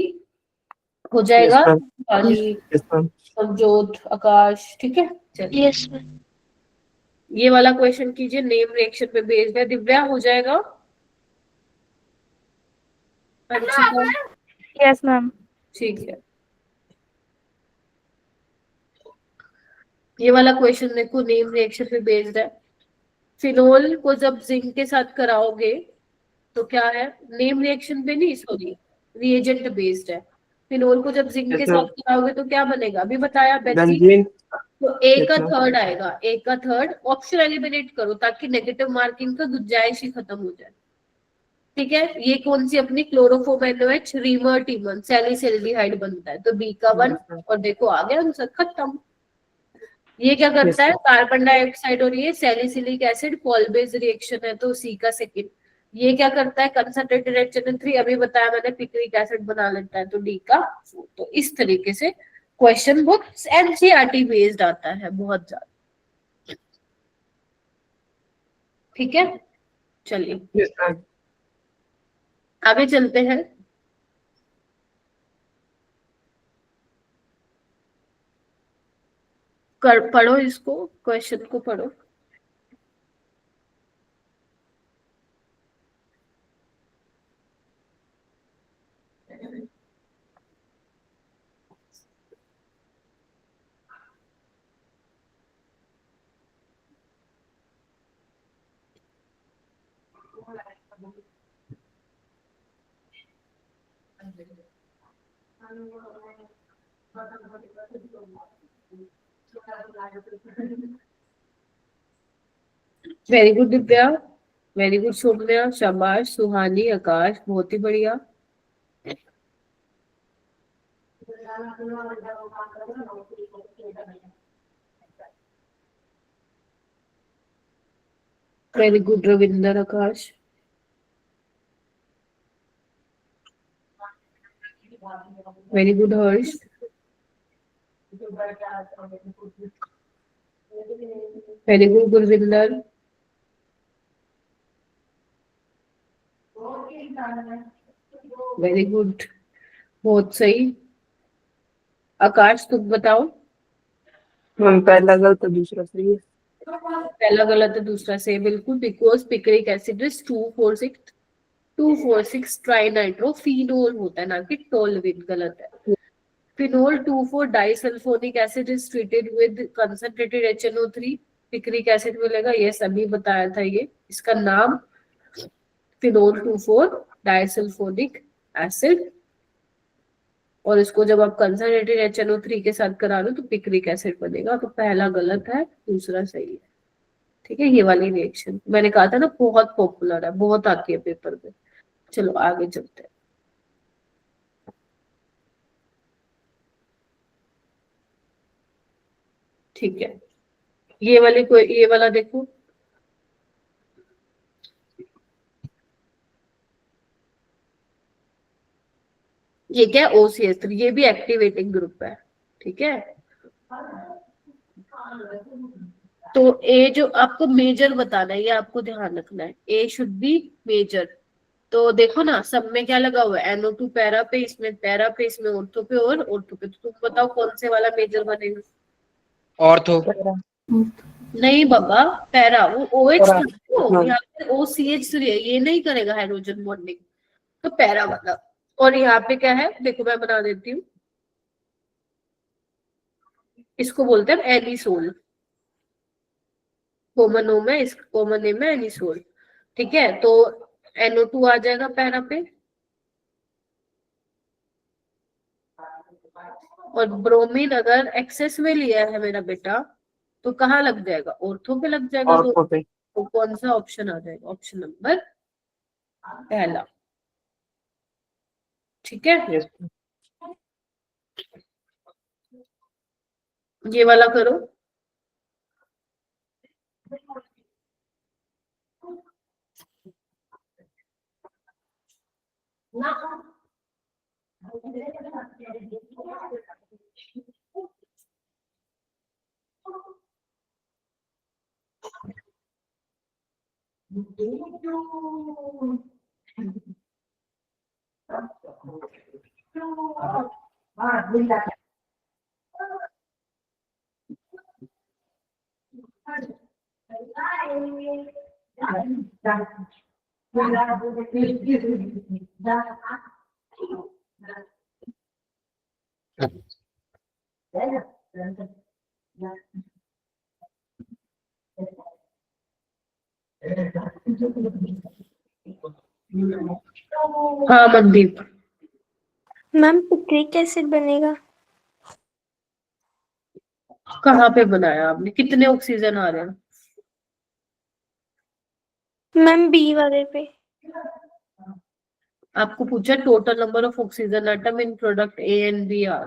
Speaker 1: हो जाएगा। पानी, नवजोत, आकाश, ठीक है। चलिए
Speaker 4: यस मैम।
Speaker 1: ये वाला क्वेश्चन कीजिए, नेम रिएक्शन पे बेस्ड है। दिव्या हो जाएगा? अंशिका?
Speaker 2: Yes ma'am.
Speaker 1: ठीक है, ये वाला क्वेश्चन देखो, नेम रिएक्शन पे बेस्ड है। फिनोल को जब जिंक के साथ कराओगे तो क्या है? नेम रिएक्शन पे नहीं, सॉरी, रिएजेंट बेस्ड है। फिनोल को जब जिंक के साथ कराओगे तो क्या बनेगा? अभी बताया बेंजीन।
Speaker 5: बेंजीन।
Speaker 1: तो ए का थर्ड आएगा, ए का थर्ड। ऑप्शन एलिमिनेट करो ताकि नेगेटिव मार्किंग का गुंजाइश ही खत्म हो जाए। ठीक है, ये कौन सी अपनी क्लोरोफॉर्म NOH रीमर टीमन सैलिसिल्डिहाइड बनता है, तो बी का 1। और देखो आ गया आंसर, खत्म। ये क्या करता है? कार्बन डाइऑक्साइड और ये salicylic acid Paul base reaction है, तो सी का सेकंड। ये क्या करता है? कंसंट्रेटेड HNO3 अभी बताया मैंने, पिक्रिक एसिड बना लेता है, तो डी का 4। तो इस तरीके से क्वेश्चन बुक एनसीईआरटी बेस्ड आता है बहुत ज्यादा। ठीक है, चलिए आगे चलते हैं। पढ़ो इसको, क्वेश्चन को पढ़ो। Very good Divya, very good Saumya, शाबाश। सुहानी, आकाश, बहुत ही बढ़िया। Very good Ravinder, Akash. Very good Harsh. Very good Gurvinder. Very good, बहुत सही। आकाश तुम बताओ।
Speaker 5: मैम पहला गलत तो दूसरा सही है।
Speaker 1: पहला गलत है, दूसरा सही, बिल्कुल। Because picric acid is 2,4,6 trinitrophenol होता है, ना कि टोलुइन। गलत है। Phenol 2,4 disulphonic acid is treated with concentrated HNO3। Picric acid मिलेगा, ये सभी बताया था। ये इसका नाम फिनोल 2,4 डाइसल्फोनिक एसिड, और इसको जब आप कंसंट्रेटेड HNO3 के साथ करा लो तो पिक्रिक एसिड बनेगा। तो पहला गलत है, दूसरा सही है। ठीक है, ये वाली रिएक्शन मैंने कहा था ना, बहुत पॉपुलर है, बहुत आती है पेपर में। चलो आगे चलते हैं। ठीक है, ये वाला देखो। ये क्या है? OCH3, ये भी एक्टिवेटिंग ग्रुप है। ठीक है, तो ए जो आपको मेजर बताना है, ये आपको ध्यान रखना है, ए शुड बी मेजर। तो देखो ना, सब में क्या लगा हुआ है? NO2 पैरा पे, इसमें पैरा पे, इसमें ऑर्थो पे और ऑर्थो पे। तो तुम बताओ कौन से वाला मेजर बनेगा?
Speaker 3: ऑर्थो।
Speaker 1: नहीं बाबा, पैरा वो OH
Speaker 5: पैरा,
Speaker 1: था,
Speaker 5: हाँ।
Speaker 1: यहाँ पे OCH3 है, ये नहीं करेगा हाइड्रोजन बॉन्डिंग, तो पैरा वाला। और यहाँ पे क्या है देखो, मैं बना देती हूँ। इसको बोलते हैं एनिसोल। कॉमन नेम है, इसका कॉमन नेम है एनिसोल। ठीक है, तो NO2 आ जाएगा पैरा पे, और ब्रोमीन अगर एक्सेस में लिया है मेरा बेटा तो कहाँ लग जाएगा? ऑर्थो पे लग जाएगा।
Speaker 5: और को पे
Speaker 1: तो कौन सा ऑप्शन आ जाएगा? ऑप्शन नंबर पहला। ठीक है,
Speaker 5: यस।
Speaker 1: ये वाला करो। हाँ मनदीप,
Speaker 2: मैम पिक्रिक एसिड बनेगा।
Speaker 1: कहाँ पे बनाया आपने? कितने ऑक्सीजन आ रहे हैं?
Speaker 2: मैम बी वाले पे।
Speaker 1: आपको पूछा total number of oxygen atom in product A and B are.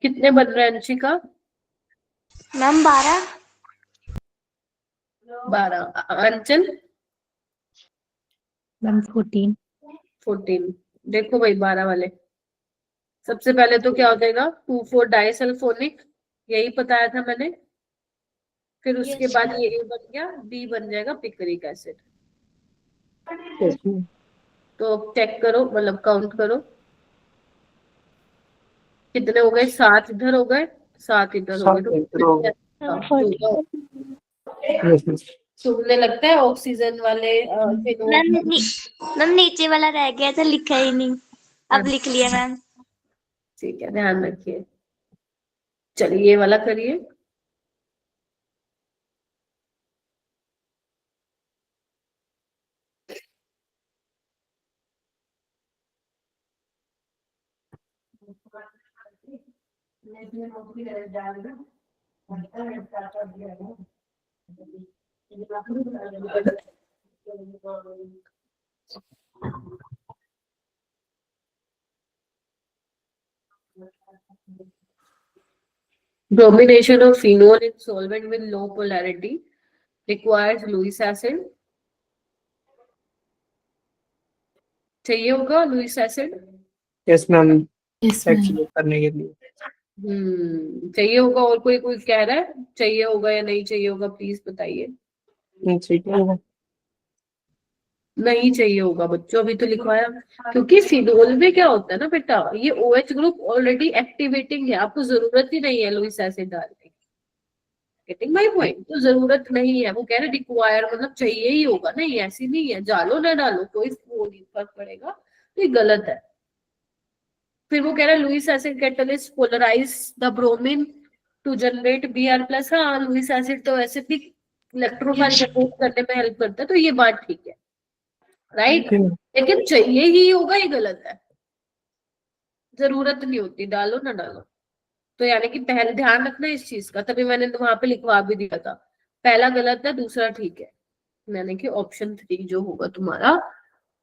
Speaker 1: कितने बन रहे हैं अंशिका?
Speaker 2: मैम 12।
Speaker 1: 12। अंचल?
Speaker 8: मैम 14।
Speaker 1: 14। देखो भाई, 12 वाले सबसे पहले तो क्या हो जाएगा? 2,4 डाइसल्फोनिक, यही बताया था मैंने। फिर उसके बाद ये A बन गया, B बन जाएगा पिक्रिक एसिड।
Speaker 5: Yes ma'am.
Speaker 1: तो चेक करो, मतलब काउंट करो। कितने हो गए? 7 इधर हो गए, 7 इधर हो गए,
Speaker 5: सात इधर हो गए। Yes, yes.
Speaker 1: तुमने लगता है ऑक्सीजन वाले
Speaker 6: मैम मैम नीचे वाला रह गया था, लिखा ही नहीं, अब लिख लिया मैम।
Speaker 1: ठीक है, ध्यान रखिए। चलिए ये वाला करिए। Bromination of phenol in solvent with low polarity requires Lewis acid. चाहिए होगा Lewis acid?
Speaker 5: Yes, ma'am.
Speaker 2: Yes, ma'am.
Speaker 5: Actually करने के लिए
Speaker 1: चाहिए होगा। और कोई कोई कह रहा है चाहिए होगा या नहीं चाहिए होगा, प्लीज बताइए।
Speaker 5: ठीक है।
Speaker 1: नहीं चाहिए होगा बच्चों, अभी तो लिखवाया। क्योंकि फिनोल में क्या होता है ना बेटा, ये OH ग्रुप ऑलरेडी एक्टिवेटिंग है, आपको जरूरत ही नहीं है लुईस एसिड डालने की। Getting my point? तो जरूरत नहीं है। वो कह रहे रिक्वायर मतलब चाहिए ही होगा, नहीं ऐसी नहीं है, डालो ना डालो कोई वो नहीं फर्क पड़ेगा, तो ये गलत है। फिर वो कह रहा है Lewis acid catalyst polarize the bromine to generate Br+। हाँ, लुईस एसिड तो वैसे भी इलेक्ट्रोफाइल जनरेट करने में हेल्प करता है, तो ये बात ठीक है, राइट। लेकिन चाहिए ही होगा, ये गलत है। जरूरत नहीं होती, डालो ना डालो। तो यानी कि पहले ध्यान रखना इस चीज का, तभी मैंने वहां पे लिखवा भी दिया था। पहला गलत है, दूसरा ठीक है, यानी कि ऑप्शन 3 जो होगा तुम्हारा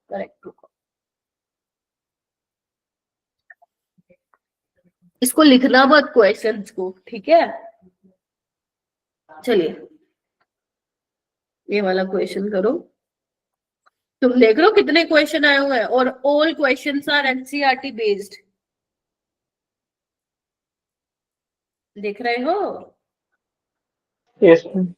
Speaker 1: करेक्ट होगा। इसको लिखना मत क्वेश्चंस को, ठीक है। चलिए ये वाला क्वेश्चन करो। तुम देख रहे हो कितने क्वेश्चन आए हुए हैं, और all questions are NCERT based. देख रहे हो?
Speaker 5: Yes ma'am.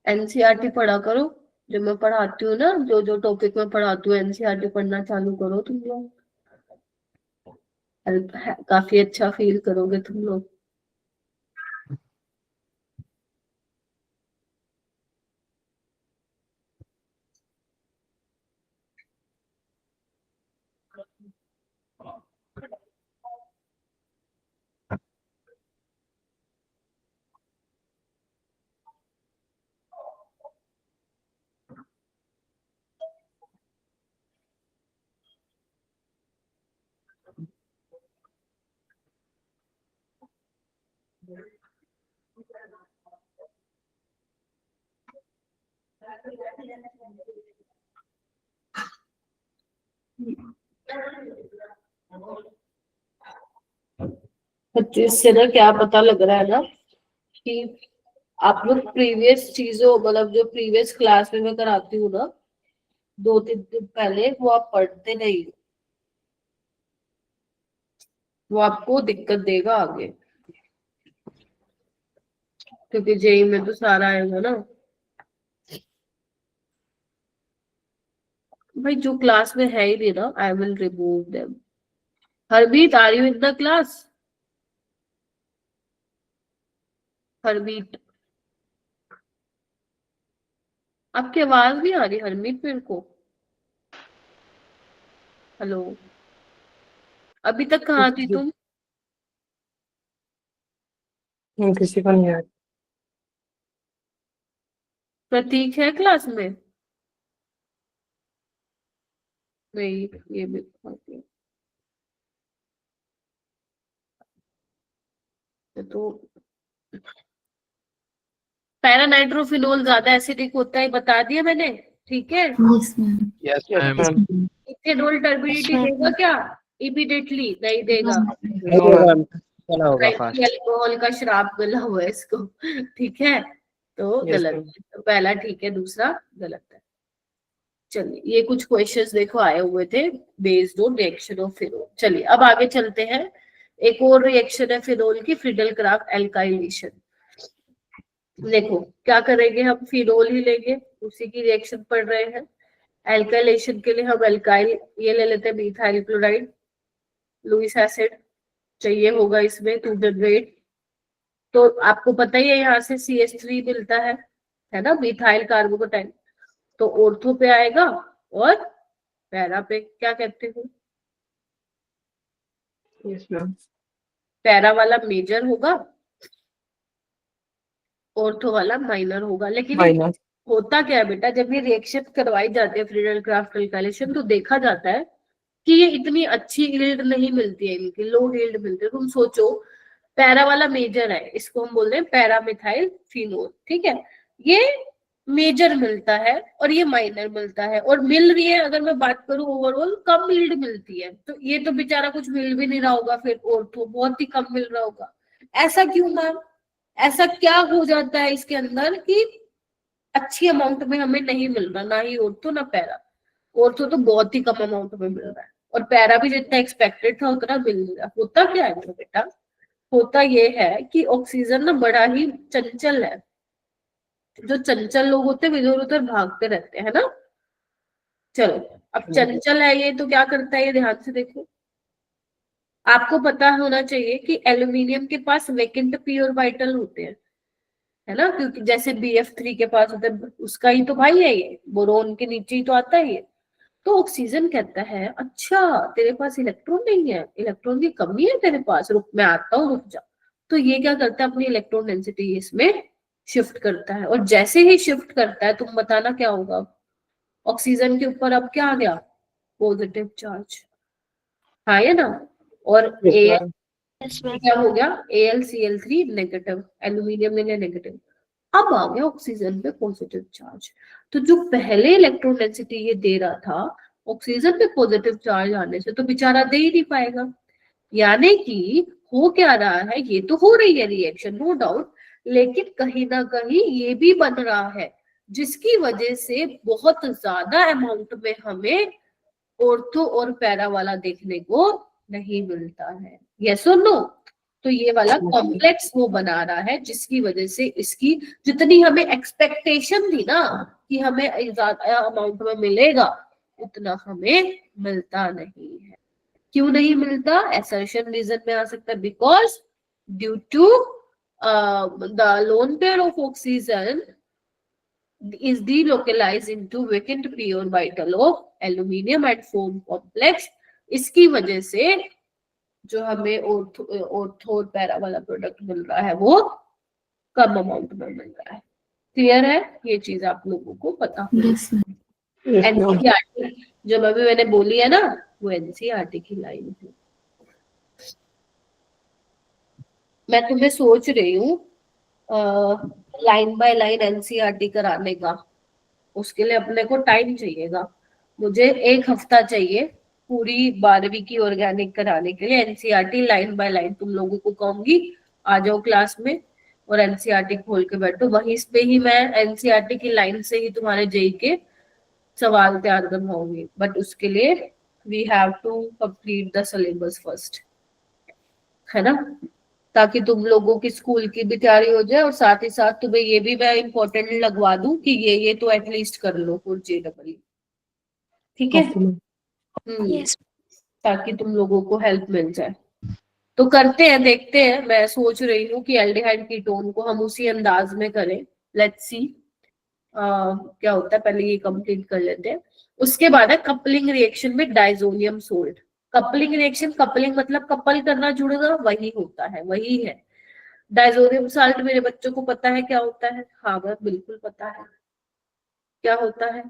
Speaker 1: एनसीईआरटी पढ़ा करो, जो मैं पढ़ाती हूँ ना, जो जो टॉपिक में पढ़ाती हूँ एनसीईआरटी पढ़ना चालू करो तुम लोग। काफी अच्छा फील करोगे तुम लोग। इससे ना क्या पता लग रहा है ना कि आप लोग प्रीवियस चीजों मतलब जो प्रीवियस क्लास में मैं कराती हूँ ना 2-3 दिन पहले, वो आप पढ़ते नहीं, वो आपको दिक्कत देगा आगे, क्योंकि जेई में तो सारा आएगा ना भाई। जो क्लास में है ही नहीं ना, I will remove them. Harmeet, are you in the class? Harmeet, आपकी आवाज नहीं आ रही हरमीत मेरे को। हेलो, अभी तक कहाँ थी तुम?
Speaker 5: किसी को नहीं आया।
Speaker 1: प्रतीक है क्लास में? नहीं, ये भी तो पैरानाइट्रोफिनोल ज्यादा एसिडिक होता है, बता दिया मैंने, ठीक है।
Speaker 2: Yes, ma'am.
Speaker 5: Yes ma'am.
Speaker 1: Ethanol turbidity देगा क्या? इमीडिएटली नहीं देगा।
Speaker 3: चला होगा फास्ट।
Speaker 1: अल्कोहल का श्राप मिला हुआ है इसको, ठीक है। तो
Speaker 5: Yes,
Speaker 1: गलत
Speaker 5: ma'am.
Speaker 1: है, तो पहला ठीक है, दूसरा गलत है। चलिए ये कुछ क्वेश्चंस देखो आए हुए थे based on reaction of phenol. चलिए अब आगे चलते हैं। एक और रिएक्शन है फिनोल की, फ्रीडल क्राफ्ट एल्काइलेशन। देखो क्या करेंगे, हम फिनोल ही लेंगे, उसी की रिएक्शन पढ़ रहे हैं। एल्काइलेशन के लिए हम एल्काइल ये ले लेते हैं, मिथाइल क्लोराइड, लुइस एसिड चाहिए होगा इसमें टू जनरेट। तो आपको पता ही है यहाँ से CH3 मिलता है ना, मिथाइल कार्बोकेटाइन। तो ऑर्थो पे आएगा और पैरा पे, क्या कहते हो?
Speaker 5: Yes ma'am.
Speaker 1: पैरा वाला मेजर होगा, ऑर्थो वाला माइनर होगा। लेकिन
Speaker 5: माइनस।
Speaker 1: होता क्या है बेटा, जब ये रिएक्शन करवाई जाती है फ्रीडल क्राफ्ट एल्काइलेशन, तो देखा जाता है कि ये इतनी अच्छी यील्ड नहीं मिलती है, इनकी लो यील्ड मिलती है। तुम सोचो पैरा वाला मेजर है, इसको हम बोल रहे हैं पैरामिथाइल फिनोल, ठीक है। ये मेजर मिलता है और ये माइनर मिलता है, और मिल रही है अगर मैं बात करूं ओवरऑल कम यील्ड मिलती है। तो ये तो बेचारा कुछ मिल भी नहीं रहा होगा, फिर ऑर्थो बहुत ही कम मिल रहा होगा। ऐसा क्यों मैम? ऐसा क्या हो जाता है इसके अंदर कि अच्छी अमाउंट में हमें नहीं मिल रहा, ना ही ऑर्थो ना पैरा। ऑर्थो तो बहुत ही कम अमाउंट में मिल रहा है, और पैरा भी जितना एक्सपेक्टेड था उतना मिल नहीं रहा। होता क्या है मेरा बेटा? होता ये है कि ऑक्सीजन ना बड़ा ही चंचल है। जो चंचल लोग होते हैं इधर उधर भागते रहते हैं ना। चलो अब चंचल है ये, तो क्या करता है ये ध्यान से देखो। आपको पता होना चाहिए कि एल्यूमिनियम के पास वेकेंट पी ऑर्बिटल होते हैं, है ना, क्योंकि जैसे BF3 के पास होता है, उसका ही तो भाई है ये, बोरोन के नीचे ही तो आता है ये। तो ऑक्सीजन कहता है अच्छा तेरे पास इलेक्ट्रॉन नहीं है, इलेक्ट्रॉन की कमी है तेरे पास, रुक मैं आता हूँ, रुक जा। तो ये क्या करता है, अपनी इलेक्ट्रॉन डेंसिटी इसमें शिफ्ट करता है, और जैसे ही शिफ्ट करता है तुम बताना क्या होगा। ऑक्सीजन के ऊपर अब क्या आ गया, पॉजिटिव चार्ज, हाँ ये ना। और क्या हो गया, AlCl3 नेगेटिव, एल्यूमिनियम ने नेगेटिव। अब आ गया ऑक्सीजन पे पॉजिटिव चार्ज। तो जो पहले इलेक्ट्रॉन डेंसिटी ये दे रहा था, ऑक्सीजन पे पॉजिटिव चार्ज आने से तो बेचारा दे ही नहीं पाएगा। यानी कि हो क्या रहा है, ये तो हो रही है रिएक्शन नो डाउट, लेकिन कहीं ना कहीं ये भी बन रहा है, जिसकी वजह से बहुत ज्यादा अमाउंट में हमें ऑर्थो और पैरा वाला देखने को नहीं मिलता है। यस और नो? तो ये वाला कॉम्प्लेक्स वो बना रहा है, जिसकी वजह से इसकी जितनी हमें एक्सपेक्टेशन थी ना कि हमें ज्यादा अमाउंट में मिलेगा, उतना हमें मिलता नहीं है। क्यों नहीं मिलता? असर्शन रीजन में आ सकता है, because due to the lone pair of oxygen is delocalized into vacant p orbital of aluminium and form complex। इसकी वजह से जो हमें ऑर्थो और पैरा वाला प्रोडक्ट मिल रहा है वो कम अमाउंट में मिल रहा है। क्लियर है? ये चीज आप लोगों को पता होगी। एनसीईआरटी जो अभी मैंने बोली है ना, वो एनसीईआरटी की लाइन है। मैं तुम्हें सोच रही हूँ लाइन बाय लाइन एनसीईआरटी कराने का, उसके लिए अपने को टाइम चाहिएगा। मुझे 1 हफ्ता चाहिए पूरी 12वीं की ऑर्गेनिक कराने के लिए। एनसीईआरटी लाइन बाय लाइन तुम लोगों को कहूंगी आ जाओ क्लास में और एनसीईआरटी खोल के बैठो, वहीं पे ही मैं एनसीईआरटी की लाइन से ही तुम्हारे जेई के सवाल तैयार करवाऊंगी। बट उसके लिए we have to complete the syllabus first, है ना, ताकि तुम लोगों की स्कूल की भी तैयारी हो जाए, और साथ ही साथ तुम्हें ये भी मैं इम्पोर्टेंट लगवा दूं कि ये तो एटलीस्ट कर लो फॉर JEE, ठीक है। ताकि तुम लोगों को हेल्प मिल जाए। तो करते हैं, देखते हैं। मैं सोच रही हूँ कि एल्डिहाइड कीटोन को हम उसी अंदाज में करें। लेट्स सी क्या होता है, पहले ये कंप्लीट कर लेते हैं। उसके बाद है कपलिंग रिएक्शन में diazonium salt. Coupling reaction, coupling मतलब कपल करना, जुड़ना, वही होता है, वही है। डाइजोनियम साल्ट मेरे बच्चों को पता है क्या होता है? हाँ वह बिल्कुल पता है क्या होता है।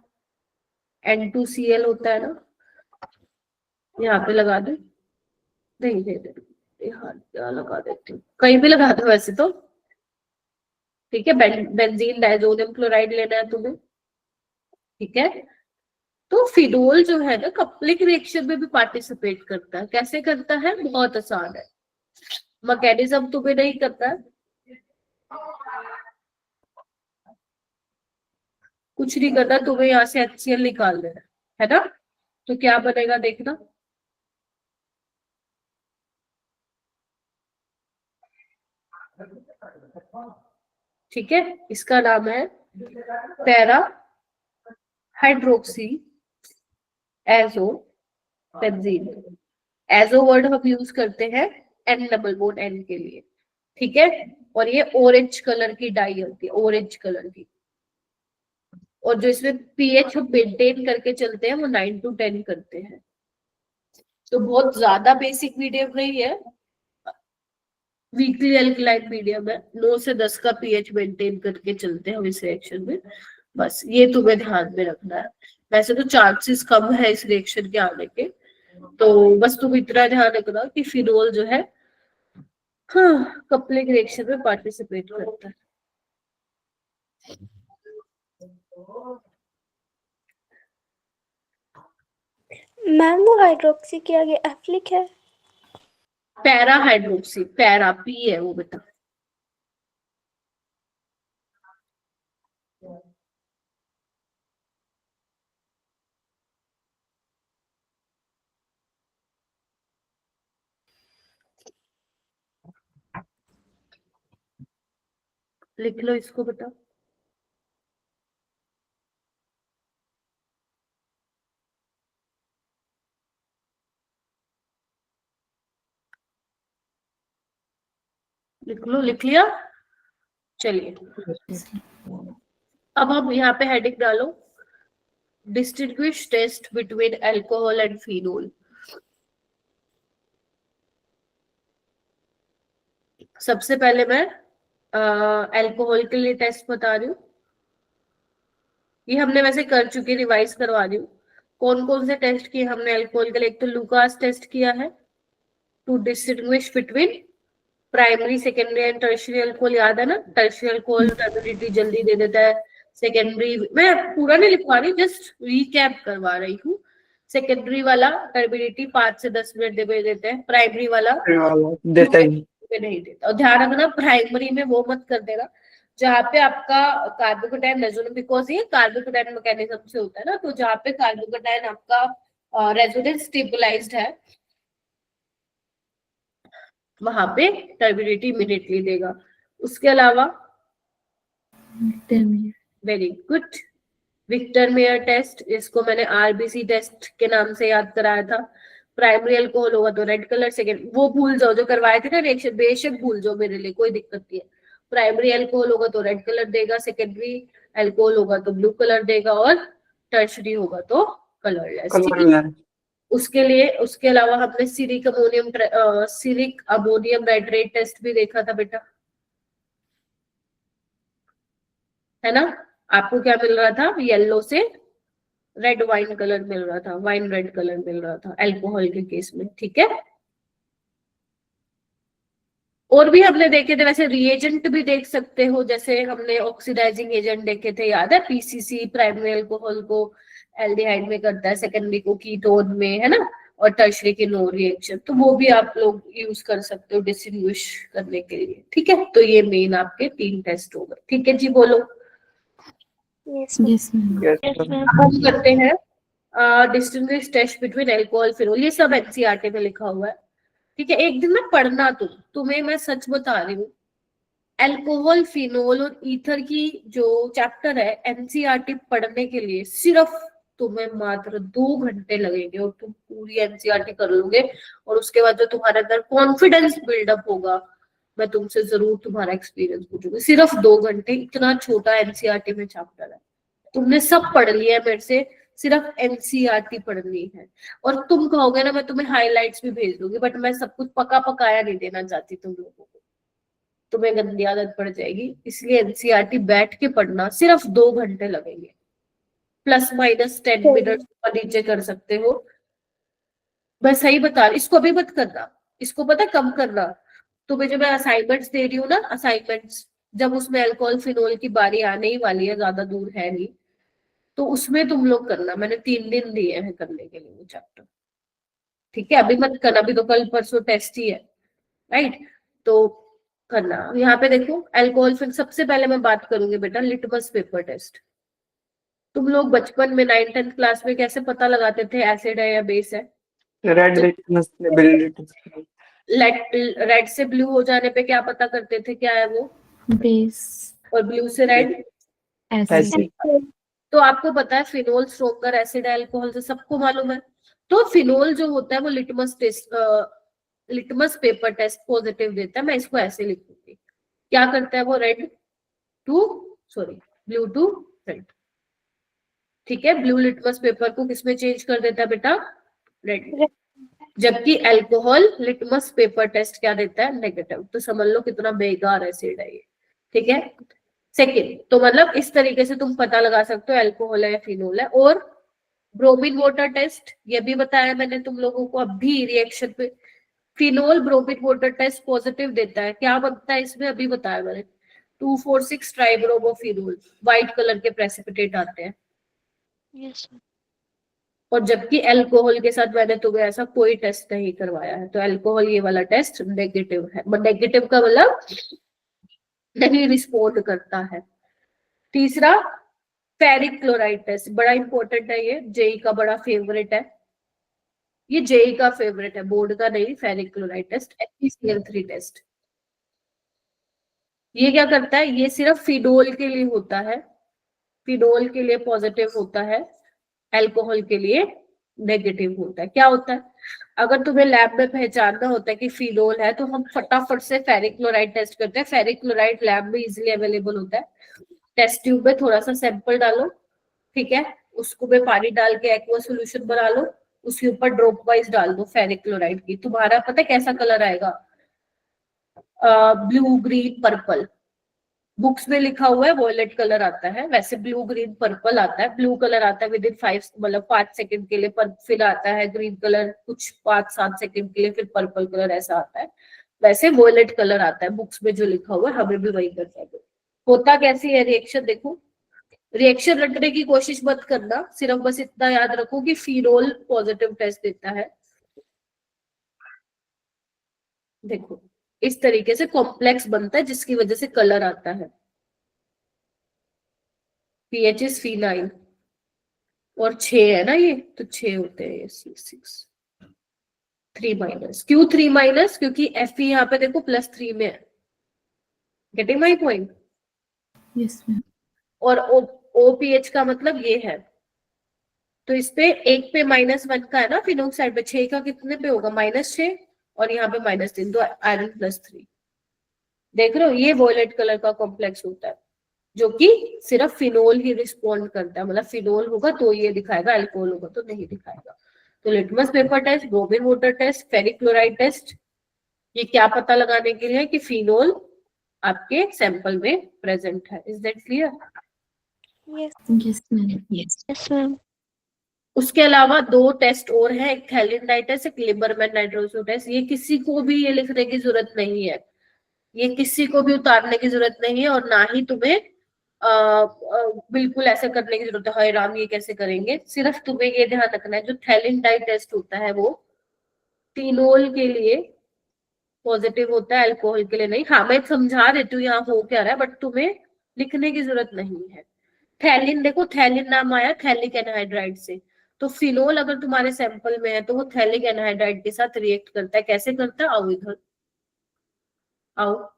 Speaker 1: N2Cl होता है ना, यहाँ पे लगा दे, नहीं दे दे, यहाँ लगा देती हूँ, कहीं भी लगा दो वैसे तो, ठीक है। बेंजीन डाइजोनियम क्लोराइड लेना है तुम्हें, ठीक है। तो फिनोल जो है ना कपलिंग रिएक्शन में भी पार्टिसिपेट करता है। कैसे करता है? बहुत आसान है, मैकेनिज्म तुम्हें नहीं करता है। कुछ नहीं करना, तुम्हें यहाँ से HCl निकाल देना है ना। तो क्या बनेगा देखना, ठीक है। इसका नाम है para hydroxy azo benzene. Azo word हम यूज करते हैं N डबल बॉन्ड N के लिए, ठीक है। और ये ऑरेंज कलर की डाई होती है, ऑरेंज कलर की। और जो इसमें pH हम मेंटेन करके चलते हैं वो 9 to 10 करते हैं। तो बहुत ज्यादा बेसिक मीडियम नहीं है, वीकली एल्कलाइन मीडियम है। 9 से 10 का pH मेंटेन करके चलते हैं हम इस रिएक्शन में, बस ये तुम्हें ध्यान में रखना है। वैसे तो चांसेस कम है इस रिएक्शन के आने के, तो बस तुम इतना ध्यान रखना कि फिनोल जो है हाँ कपलिंग रिएक्शन में पार्टिसिपेट करता है।
Speaker 2: मैम वो हाइड्रोक्सी के आगे एफ लिखा है।
Speaker 1: पैरा हाइड्रोक्सी, पैरा पी है वो बेटा। लिख लो इसको बेटा। लिख लो, लिख लिया। चलिए अब हम यहाँ पे हेडिंग डालो, distinguish test between alcohol and phenol. सबसे पहले मैं अल्कोहल के लिए टेस्ट बता रही हूँ, ये हमने वैसे कर चुके, रिवाइज करवा रही हूँ। कौन कौन से टेस्ट किए हमने अल्कोहल के लिए। एक तो लुकास टेस्ट किया है to distinguish between primary secondary and tertiary alcohol, याद है ना। टर्शियरी अल्कोहल टर्बिडिटी जल्दी दे देता है, सेकेंडरी मैं पूरा नहीं लिखवा रही, जस्ट रिकैप करवा रही हूँ। सेकेंडरी वाला टर्बिडिटी 5 से 10 मिनट दे देते हैं, प्राइमरी वाला
Speaker 5: देता ही
Speaker 1: नहीं देता। और ध्यान रखना प्राइमरी में वो मत कर देना जहाँ पे आपका कार्बोकेटायन रेजोनेंस, बिकॉज ये कार्बोकेटायन मैकेनिज्म से होता है ना, तो जहाँ पे कार्बोकेटायन आपका रेजोनेंस स्टेबलाइज्ड है वहां पे टर्बिडिटी इमीडिएटली देगा। उसके अलावा very good, Victor Meyer test, इसको मैंने RBC टेस्ट के नाम से याद कराया था। प्राइमरी अल्कोहल होगा तो रेड कलर, सेकेंड वो भूल जाओ जो करवाए थे ना रिएक्शन, बेशक भूल जाओ, मेरे लिए कोई दिक्कत नहीं है। प्राइमरी अल्कोहल होगा तो रेड कलर देगा, सेकेंडरी अल्कोहल होगा तो ब्लू कलर देगा, और टर्शरी होगा तो कलरलेस। उसके अलावा हमने सिरिक अमोनियम नाइट्रेट टेस्ट भी देखा था बेटा, है ना। आपको क्या मिल रहा था, येलो से रेड वाइन कलर मिल रहा था, वाइन रेड कलर मिल रहा था अल्कोहल के केस में, ठीक है। और भी हमने देखे थे, वैसे रिएजेंट भी देख सकते हो, जैसे हमने ऑक्सीडाइजिंग एजेंट देखे थे, याद है। PCC प्राइमरी अल्कोहल को एल्डिहाइड में करता है, सेकेंडरी को कीटोन में, है ना, और टर्शरी की नो रिएक्शन, तो वो भी आप लोग यूज कर सकते हो डिस्टिंग्विश करने के लिए, ठीक है। तो ये मेन आपके 3 टेस्ट हो गए, ठीक है जी, बोलो।
Speaker 2: यस
Speaker 1: अब हम करते हैं distinguish test between alcohol phenol, ये सब NCERT में लिखा हुआ है, ठीक है। एक दिन में पढ़ना तुम्हें मैं सच बता रही हूँ, अल्कोहल फिनोल और ईथर की जो चैप्टर है NCERT पढ़ने के लिए सिर्फ तुम्हें मात्र 2 घंटे लगेंगे, और तुम पूरी NCERT कर लोगे। और उसके बाद जो तुम्हारे अंदर कॉन्फिडेंस बिल्डअप होगा, मैं तुमसे जरूर तुम्हारा एक्सपीरियंस पूछूंगी। सिर्फ 2 घंटे, इतना छोटा NCERT में चैप्टर है, तुमने सब पढ़ लिया है मेरे से, सिर्फ NCERT पढ़नी है। और तुम कहोगे ना मैं तुम्हें हाइलाइट्स भी भेज दूंगी, बट मैं सब कुछ पका पकाया नहीं देना चाहती तुम लोगों को, तुम्हें गंदी आदत पड़ जाएगी। इसलिए NCERT बैठ के पढ़ना, सिर्फ 2 घंटे लगेंगे, प्लस माइनस 10 मिनट नीचे कर सकते हो। मैं सही बता रही, इसको अभी मत करना, इसको पता कम करना। तुम्हें जो मैं असाइनमेंट्स दे रही हूँ ना, असाइनमेंट्स, जब उसमें अल्कोहल फिनोल की बारी आने ही वाली है, ज्यादा दूर है नहीं, तो उसमें तुम लोग करना। मैंने 3 दिन दिए हैं करने के लिए वो चैप्टर, ठीक है। अभी मत करना, अभी तो कल परसों टेस्ट ही है, राइट। तो करना। यहाँ पे देखो अल्कोहल फिर सबसे पहले मैं बात करूंगी बेटा लिटमस पेपर टेस्ट। तुम लोग बचपन में 9th-10th क्लास में कैसे पता लगाते थे एसिड है या बेस है?
Speaker 5: रेड लिटमस बिल्ड
Speaker 1: रेड से ब्लू हो जाने पे क्या पता करते थे, क्या है वो?
Speaker 8: बेस
Speaker 1: और ब्लू से रेड
Speaker 8: एसिड।
Speaker 1: तो आपको पता है फिनोल स्ट्रोंगर एसिड है अल्कोहल से, सबको मालूम है। तो फिनोल जो होता है वो लिटमस पेपर टेस्ट पॉजिटिव देता है। मैं इसको ऐसे लिखूंगी, क्या करता है वो? Blue to red. ठीक है, ब्लू लिटमस पेपर को किसमें चेंज कर देता है बेटा? रेड। जबकि अल्कोहल लिटमस पेपर टेस्ट क्या देता है? नेगेटिव। तो समझ लो कितना बेकार एसिड है ये। ठीक है, सेकेंड, तो मतलब इस तरीके से तुम पता लगा सकते हो अल्कोहल है या फिनोल है। और ब्रोमीन वाटर टेस्ट, ये भी बताया मैंने तुम लोगों को अभी रिएक्शन पे। Phenol bromine water test positive देता है, क्या बनता है इसमें? अभी बताया मैंने, 2,4,6 ट्राइब्रोमोफिनोल, व्हाइट कलर के प्रेसिपिटेट आते हैं।
Speaker 4: यस
Speaker 1: और जबकि अल्कोहल के साथ मैंने तुम्हें ऐसा कोई टेस्ट नहीं करवाया है, तो अल्कोहल ये वाला टेस्ट नेगेटिव है। नेगेटिव का मतलब नहीं रिस्पोंड करता है। तीसरा, फेरिक क्लोराइड टेस्ट, बड़ा इंपॉर्टेंट है ये, जेई का बड़ा फेवरेट है। ये जेई का फेवरेट है, बोर्ड का नहीं। Ferric chloride test, FeCl3 test. ये क्या करता है? ये सिर्फ फिनोल के लिए होता है, फिनोल के लिए पॉजिटिव होता है, अल्कोहल के लिए नेगेटिव होता है। क्या होता है? अगर तुम्हें लैब में पहचानना होता है कि फिनोल है तो हम फटाफट से फेरिक क्लोराइड टेस्ट करते हैं। फेरिक क्लोराइड लैब में इजीली अवेलेबल होता है। टेस्ट ट्यूब में थोड़ा सा सैंपल डालो, ठीक है, उसको में पानी डाल के एक्वा सोल्यूशन बना लो, उसके ऊपर ड्रॉप वाइज डाल दो फेरिक क्लोराइड की। तुम्हारा पता है कैसा कलर आएगा? Blue green purple. बुक्स में लिखा हुआ है वॉयलेट कलर आता है, वैसे ब्लू ग्रीन पर्पल आता है। ब्लू कलर आता है विद इन 5 सेकंड के लिए, पर फिर आता है ग्रीन कलर कुछ 5-7 सेकंड के लिए, फिर पर्पल कलर ऐसा आता है। वैसे वॉयलेट कलर आता है बुक्स में जो लिखा हुआ है, हमें भी वही करना है। होता कैसी है रिएक्शन? देखो, रिएक्शन रटने की कोशिश मत करना, सिर्फ बस इतना याद रखो कि फिनोल पॉजिटिव टेस्ट देता है। देखो इस तरीके से कॉम्प्लेक्स बनता है जिसकी वजह से कलर आता है। पीएच इज Phenol और 6 है ना ये, तो 6 होते हैं ये, 6 3-। क्यों 3-? क्योंकि Fe यहाँ पे देखो +3 में है। Getting my point?
Speaker 8: Yes ma'am.
Speaker 1: और OPH का मतलब ये है, तो इस पे 1 पे -1 का है ना, फिनोल साइड पे 6 का कितने पे होगा? -6, और यहाँ पे -3, तो आयरन +3। देख रहे हो, ये वॉयलेट कलर का कॉम्प्लेक्स होता है जो कि सिर्फ फिनोल ही रिस्पॉन्ड करता है। मतलब फिनोल होगा तो ये दिखाएगा, अल्कोहल होगा तो नहीं दिखाएगा। तो litmus paper test, bromine water test, ferric chloride test, ये क्या पता लगाने के लिए कि फिनोल आपके सैंपल में प्रेजेंट है। Is that clear?
Speaker 8: Yes ma'am.
Speaker 4: Yes ma'am.
Speaker 1: उसके अलावा 2 टेस्ट और है, एक थैलिन डाई टेस्ट, एक लिबरमैन नाइट्रोसो टेस्ट। ये किसी को भी ये लिखने की जरूरत नहीं है, ये किसी को भी उतारने की जरूरत नहीं है, और ना ही तुम्हें बिल्कुल ऐसे करने की जरूरत है, हाय राम ये कैसे करेंगे। सिर्फ तुम्हें ये ध्यान रखना है, जो थैलिन डाई टेस्ट होता है वो फिनोल के लिए पॉजिटिव होता है, अल्कोहल के लिए नहीं। हाँ मैं समझा देती हूँ यहाँ हो क्या रहा है, बट तुम्हें लिखने की जरूरत नहीं है। थैलिन, देखो थैलिन नाम आया थैलिक एनहाइड्राइड से, तो फिनोल अगर तुम्हारे सैंपल में है तो वो थैलिक एनहाइड्राइड के साथ रिएक्ट करता है। कैसे करता है? आओ इधर आओ।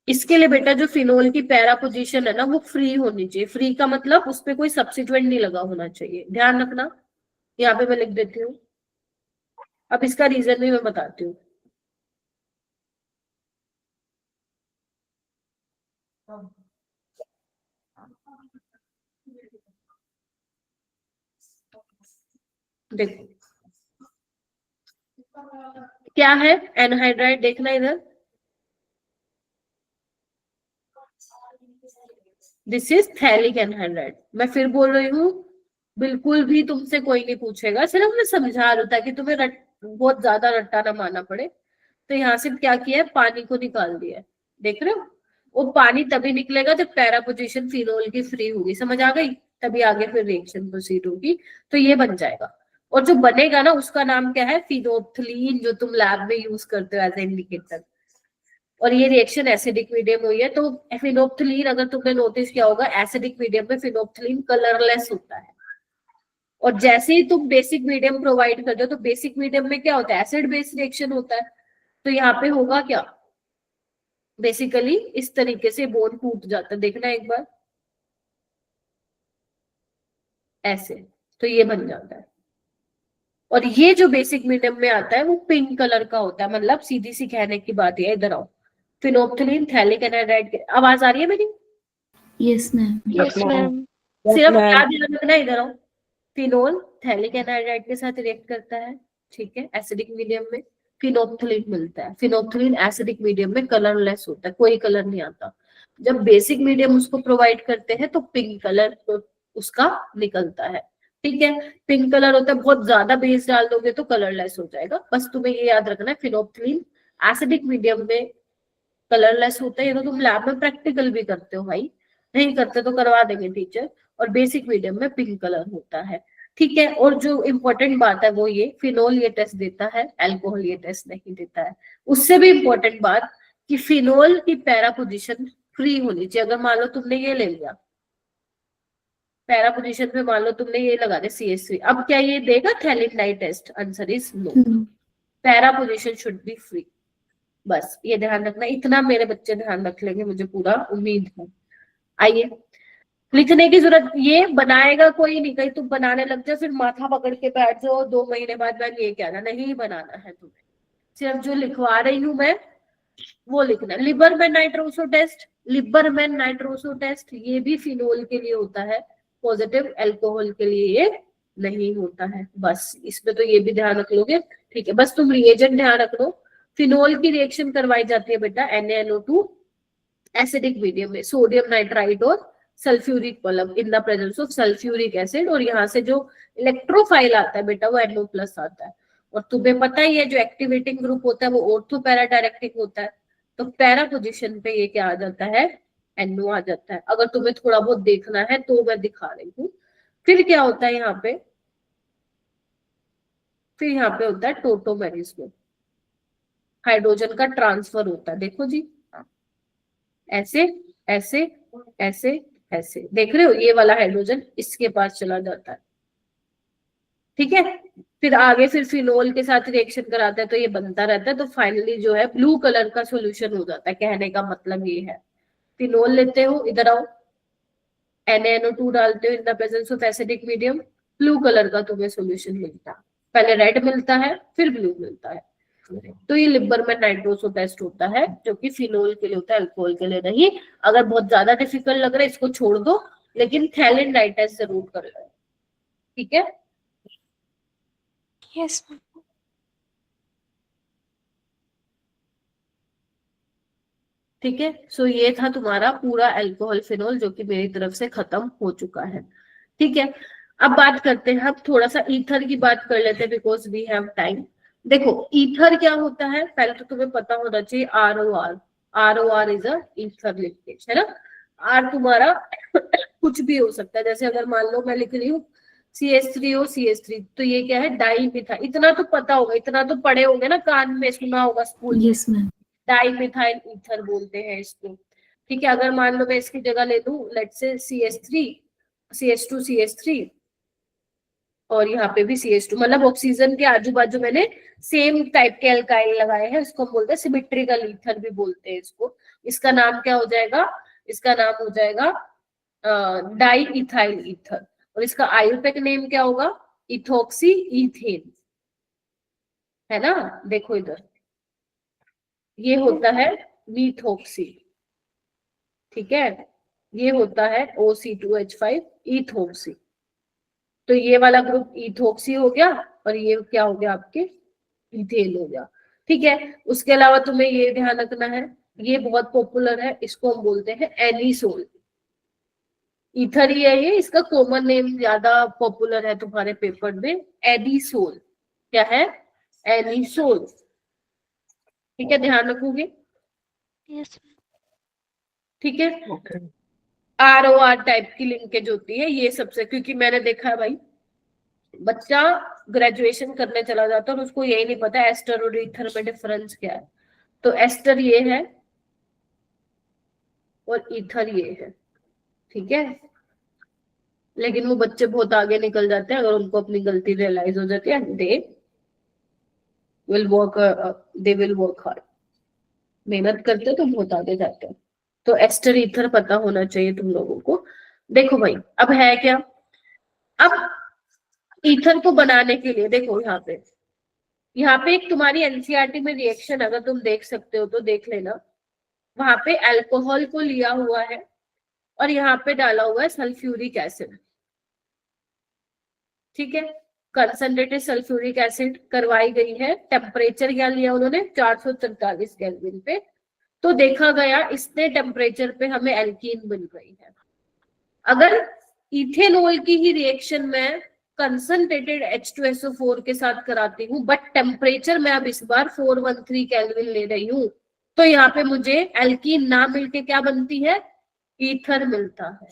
Speaker 1: इसके लिए बेटा जो फिनोल की पैरा पोजीशन है ना वो फ्री होनी चाहिए। फ्री का मतलब उस पर कोई सब्स्टिट्यूएंट नहीं लगा होना चाहिए, ध्यान रखना। यहाँ पे मैं लिख देती हूँ, अब इसका रीजन भी मैं बताती हूँ। देखो क्या है एनहाइड्राइड, देखना इधर, दिस इज थैलिक एनहाइड्राइड। मैं फिर बोल रही हूँ, बिल्कुल भी तुमसे कोई नहीं पूछेगा, सिर्फ मैं समझा रहा था कि तुम्हें बहुत ज्यादा रट्टा ना मारना पड़े। तो यहाँ से क्या किया है, पानी को निकाल दिया है, देख रहे हो। वो पानी तभी निकलेगा जब पैरा पोजीशन फिनोल की फ्री होगी, समझ आ गई? तभी आगे फिर रिएक्शन प्रोसीड होगी, तो ये बन जाएगा। और जो बनेगा ना उसका नाम क्या है? फिनोप्थलीन, जो तुम लैब में यूज करते हो एज ए इंडिकेटर। और ये रिएक्शन एसिडिक मीडियम हुई है, तो फिनोप्थलीन अगर तुमने नोटिस किया होगा एसिडिक मीडियम में फिनोप्थलीन कलरलेस होता है। और जैसे ही तुम बेसिक मीडियम प्रोवाइड करते हो तो बेसिक मीडियम में क्या होता है, एसिड बेस रिएक्शन होता है। तो यहाँ पे होगा क्या, बेसिकली इस तरीके से बोन टूट जाता है, देखना एक बार ऐसे, तो ये बन जाता है। और ये जो बेसिक मीडियम में आता है वो पिंक कलर का होता है, मतलब सीधी सी कहने की बात है, इधर आओ, फिनोप्थलीन थैलिक एनाइड्राइड। आवाज आ रही है मेरी?
Speaker 8: Yes, ma'am.
Speaker 6: Yes ma'am.
Speaker 1: सिर्फ क्या ध्यान रखना है, इधर आओ, फिनोल थैलिक एनाइड्राइड के साथ रिएक्ट करता है, ठीक है, एसिडिक मीडियम में फिनोप्थलीन मिलता है। फिनोप्थलीन एसिडिक मीडियम में कलरलेस होता है, कोई कलर नहीं आता। जब बेसिक मीडियम उसको प्रोवाइड करते हैं तो पिंक कलर उसका निकलता है, ठीक है, पिंक कलर होता है। बहुत ज्यादा बेस डाल दोगे तो कलरलेस हो जाएगा, बस तुम्हें ये याद रखना है फिनोप्थलीन एसिडिक मीडियम में कलरलेस होता है। ये तो तुम लैब में प्रैक्टिकल भी करते हो भाई, नहीं करते तो करवा देंगे टीचर। और बेसिक मीडियम में पिंक कलर होता है, ठीक है। और जो इम्पोर्टेंट बात है वो ये, फिनोल ये टेस्ट देता है, अल्कोहल ये टेस्ट नहीं देता है। उससे भी इम्पोर्टेंट बात कि फिनोल की पैरा पोजीशन फ्री होनी चाहिए। अगर मान लो तुमने ये ले लिया पैरा पोजीशन पे, मान लो तुमने ये लगा दिया CH3, अब क्या ये देगा phthalein test? Answer is no,
Speaker 8: No.
Speaker 1: Para position should be free. बस ये ध्यान रखना, इतना मेरे बच्चे ध्यान रख लेंगे, मुझे पूरा उम्मीद है। आइए, लिखने की जरूरत, ये बनाएगा कोई नहीं, कहीं तुम बनाने लग जाओ फिर माथा पकड़ के बैठ जाओ 2 महीने बाद मैम ये कहना, नहीं बनाना है तुम्हें, सिर्फ जो लिखवा रही हूं मैं वो लिखना। Liebermann nitroso test, Liebermann nitroso test ये भी फिनोल के लिए होता है, पॉजिटिव, अल्कोहल के लिए ये नहीं होता है। बस इसमें तो ये भी ध्यान रख लोगे, ठीक है। बस तुम रिएजेंट ध्यान रख लो। फिनोल की रिएक्शन करवाई जाती है बेटा NaNO2 एसिडिक मीडियम में सोडियम नाइट्राइड और सल्फ्यूरिक पलम in the presence of sulphuric acid, और यहाँ से जो इलेक्ट्रोफाइल आता है बेटा वो NO+ आता है। और तुम्हें पता ही है जो एक्टिवेटिंग ग्रुप होता है वो ऑर्थो पैरा डायरेक्टिंग होता है, तो पैरा पोजीशन पे ये क्या आ जाता है, NO आ जाता है। अगर तुम्हें थोड़ा बहुत देखना है तो मैं दिखा रही हूँ। फिर क्या होता है यहाँ पे, फिर यहाँ पे होता है टोटोमेरिस में हाइड्रोजन का ट्रांसफर होता है, देखो जी ऐसे ऐसे ऐसे ऐसे, देख रहे हो, ये वाला हाइड्रोजन इसके पास चला जाता है, ठीक है। फिर आगे फिर फिनोल के साथ रिएक्शन कराता है तो ये बनता रहता है, तो फाइनली जो है ब्लू कलर का सॉल्यूशन हो जाता है। कहने का मतलब ये है, फिनोल लेते हो, इधर आओ, NaNO2 डालते हो in the presence of acidic medium, blue colour का तुम्हें सॉल्यूशन मिलता है। पहले रेड मिलता है फिर ब्लू मिलता है। तो ये लिबरमैन नाइट्रोसो टेस्ट होता है जो कि फिनोल के लिए होता है, अल्कोहल के लिए नहीं। अगर बहुत ज्यादा डिफिकल्ट लग रहा है इसको छोड़ दो, लेकिन थैलिन टेस्ट जरूर कर लो, ठीक है।
Speaker 2: यस
Speaker 1: ठीक है, सो ये था तुम्हारा पूरा अल्कोहल फिनोल जो कि मेरी तरफ से खत्म हो चुका है, ठीक है। अब बात करते हैं, अब थोड़ा सा ईथर की बात कर लेते हैं बिकॉज वी हैव टाइम। देखो ईथर क्या होता है, पहले तो तुम्हें पता होना चाहिए ROR, ROR is a ether linkage, है ना। R तुम्हारा कुछ भी हो सकता है, जैसे अगर मान लो मैं लिख रही हूँ CH3 और CH3, तो ये क्या है, डाइमिथाइल, इतना तो पता होगा, इतना तो पढ़े होंगे ना, कान में सुना होगा स्कूल में,
Speaker 8: Yes, ma'am.
Speaker 1: डाइमिथाइल ईथर बोलते हैं इसको, ठीक है। अगर मान लो मैं इसकी जगह ले लूं let's say CH3 CH2 CH3 और यहाँ पे भी CH2, मतलब ऑक्सीजन के आजू बाजू मैंने सेम टाइप के अल्काइल लगाए हैं, इसको हम बोलते हैं सिमेट्रिकल ईथर भी बोलते हैं इसको। इसका नाम क्या हो जाएगा, इसका नाम हो जाएगा डाई इथाइल ईथर, और इसका आयुर्वेदिक नेम क्या होगा, इथोक्सी ईथेन, है ना। देखो इधर ये होता है मीथोक्सी, ठीक है, ये होता है OC2H5 इथोक्सी। तो ये वाला ग्रुप इथोक्सी हो गया और ये क्या हो गया आपके इथेन हो गया, ठीक है। उसके अलावा तुम्हें ये ध्यान रखना है, ये बहुत पॉपुलर है, इसको हम बोलते हैं एनिसोल। ईथर ही है ये, इसका कॉमन नेम ज्यादा पॉपुलर है तुम्हारे पेपर में, एनिसोल। क्या है, एनिसोल, ठीक है, ध्यान रखोगे,
Speaker 6: यस
Speaker 1: ठीक है।
Speaker 5: ओके
Speaker 1: ROR टाइप की लिंकेज होती है ये सबसे, क्योंकि मैंने देखा है भाई बच्चा ग्रेजुएशन करने चला जाता है और उसको यही नहीं पता एस्टर और ईथर में डिफरेंस क्या है। तो एस्टर ये है और ईथर ये है, ठीक है। लेकिन वो बच्चे बहुत आगे निकल जाते हैं अगर उनको अपनी गलती रियलाइज हो जाती है, दे विल वर्क हार्ड, मेहनत करते तो बहुत आगे जाते हैं। तो एस्टर ईथर पता होना चाहिए तुम लोगों को। देखो भाई अब है क्या, अब ईथर को बनाने के लिए देखो यहाँ पे एक तुम्हारी एनसीईआरटी में रिएक्शन अगर तुम देख सकते हो तो देख लेना, वहां पे अल्कोहल को लिया हुआ है और यहाँ पे डाला हुआ है सल्फ्यूरिक एसिड, ठीक है। कंसंट्रेटेड सल्फ्यूरिक एसिड करवाई गई है, टेम्परेचर क्या लिया उन्होंने 443 केल्विन पे। तो देखा गया इतने टेम्परेचर पे हमें एल्कीन बन गई है। अगर इथेनॉल की ही रिएक्शन में कंसंट्रेटेड H2SO4 के साथ कराती हूँ बट टेम्परेचर में अब इस बार 413 केल्विन ले रही हूँ, तो यहाँ पे मुझे एल्कीन ना मिलके क्या बनती है, ईथर मिलता है।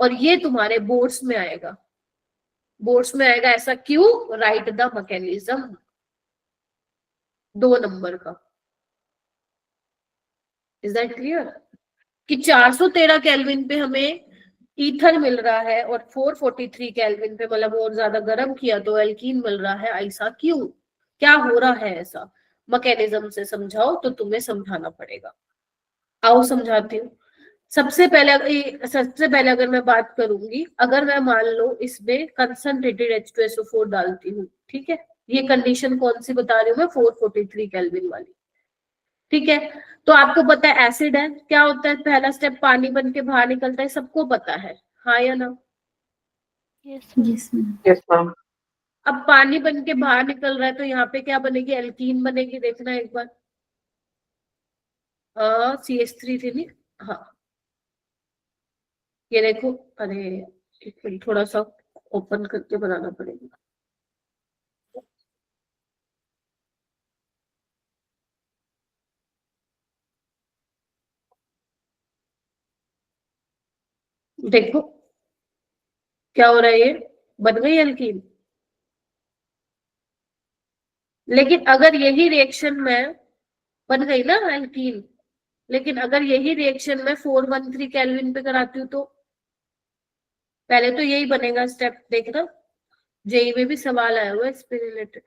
Speaker 1: और ये तुम्हारे बोर्ड्स में आएगा, बोर्ड्स में आएगा। ऐसा क्यों, राइट द मैकेनिज्म 2 नंबर का। इज दैट क्लियर कि 413 केल्विन पे हमें ईथर मिल रहा है और 443 केल्विन पे मतलब और ज्यादा गर्म किया तो एल्कीन मिल रहा है। ऐसा क्यों, क्या हो रहा है, ऐसा मैकेनिज्म से समझाओ तो तुम्हें समझाना पड़ेगा। आओ समझाती हूँ। सबसे पहले अगर मैं बात करूंगी, अगर मैं मान लो इसमें कंसंट्रेटेड H2SO4 डालती हूँ, ठीक है, ये कंडीशन कौन सी बता रही हूँ मैं, 443 केल्विन वाली, ठीक है। तो आपको पता है एसिड है, क्या होता है पहला स्टेप, पानी बन के बाहर निकलता है, सबको पता है, हाँ या ना।
Speaker 4: Yes
Speaker 8: Yes, ma'am.
Speaker 5: Yes ma'am.
Speaker 1: अब पानी बन के बाहर निकल रहा है तो यहाँ पे क्या बनेगी, एल्कीन बनेगी, देखना एक बार। CH3 थी नहीं, हाँ ये देखो, अरे एक मिनट थोड़ा सा ओपन करके बनाना पड़ेगा। देखो क्या हो रहा है, ये बन गई एल्कीन। लेकिन अगर यही रिएक्शन में बन गई ना एल्कीन, लेकिन अगर यही रिएक्शन में 413 केल्विन पे कराती हूँ तो पहले तो यही बनेगा स्टेप, देखना जेई में भी सवाल आया हुआ है इस पे रिलेटेड,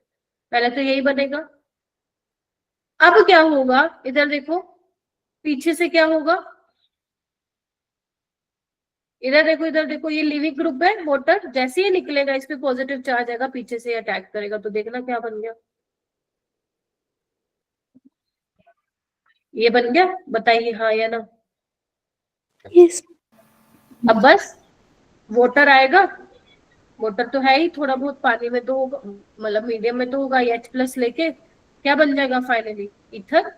Speaker 1: पहले तो यही बनेगा। अब क्या होगा, इधर देखो पीछे से क्या होगा, इधर देखो ये लिविंग ग्रुप है वाटर, जैसे ही निकलेगा इस पे पॉजिटिव चार्ज आएगा, पीछे से अटैक करेगा, तो देखना क्या बन गया, ये बन गया, बताइए हाँ या ना।
Speaker 2: यस।
Speaker 1: अब बस वाटर आएगा, वाटर तो है ही, थोड़ा बहुत पानी में तो होगा, मतलब मीडियम में तो होगा, H+ लेके क्या बन जाएगा फाइनली, ईथर।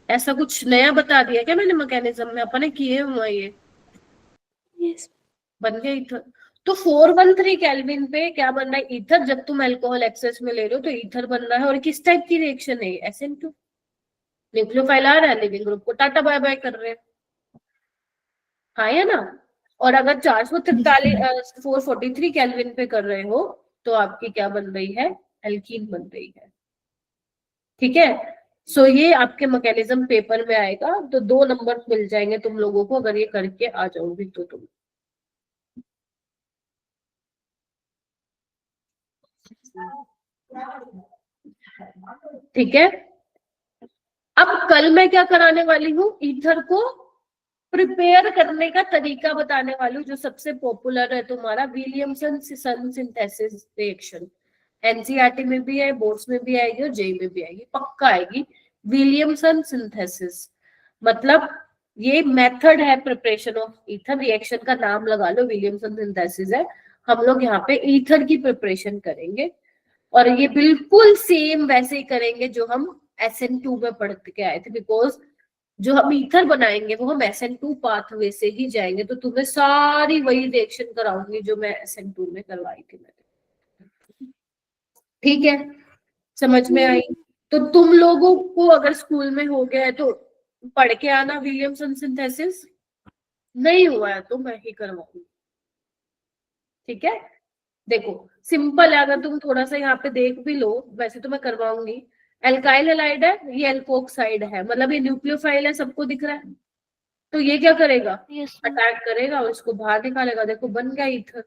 Speaker 1: ऐसा कुछ नया बता दिया क्या मैंने मैकेनिज्म में, अपने किए हुआ ये
Speaker 2: यस।
Speaker 1: बन गया ईथर। तो 413 केल्विन पे क्या बन रहा है, ईथर। जब तुम अल्कोहल एक्सेस में ले रहे हो तो ईथर बन रहा है। और किस टाइप की रिएक्शन है, SN2 न्यूक्लियोफाइल आ रहा है, लिविंग ग्रुप को टाटा बाय बाय कर रहे हैं, हाँ या ना। और अगर 443 केल्विन पे कर रहे हो तो आपकी क्या बन रही है, एल्कीन बन रही है, ठीक है। सो ये आपके मैकेनिज्म पेपर में आएगा, तो 2 नंबर मिल जाएंगे तुम लोगों को अगर ये करके आ जाओगी तो तुम। ठीक है। अब कल मैं क्या कराने वाली हूँ, ईथर को प्रिपेयर करने का तरीका बताने वाली हूँ, जो सबसे पॉपुलर है तुम्हारा विलियमसन सन सिंथेसिस रिएक्शन। एनसीईआरटी में भी है, बोर्ड्स में भी आएगी और जेई में भी आएगी, पक्का आएगी। विलियमसन सिंथेसिस मतलब ये मेथड है प्रिपरेशन ऑफ ईथर, रिएक्शन का नाम लगा लो, विलियमसन सिंथेसिस है। हम लोग यहाँ पे ईथर की प्रिपरेशन करेंगे और ये बिल्कुल सेम वैसे ही करेंगे जो हम SN2 में पढ़ के आए थे, बिकॉज जो हम ईथर बनाएंगे वो हम SN2 पाथवे से ही जाएंगे, तो तुम्हें सारी वही रिएक्शन कराऊंगी जो मैं SN2 में करवाई थी मैंने, ठीक है, समझ में आई। तो तुम लोगों को अगर स्कूल में हो गया है तो पढ़ के आना विलियमसन सिंथेसिस, नहीं हुआ है तो मैं ही करवाऊंगी, ठीक है। देखो सिंपल है, अगर तुम थोड़ा सा यहाँ पे देख भी लो, वैसे तो मैं करवाऊंगी, एल्काइल हैलाइड है, ये एल्कोक्साइड है, मतलब ये न्यूक्लियोफाइल है, सबको दिख रहा है। तो ये क्या करेगा,
Speaker 4: यस मैम।
Speaker 1: अटैक करेगा और इसको बाहर निकालेगा। देखो बन गया ईथर।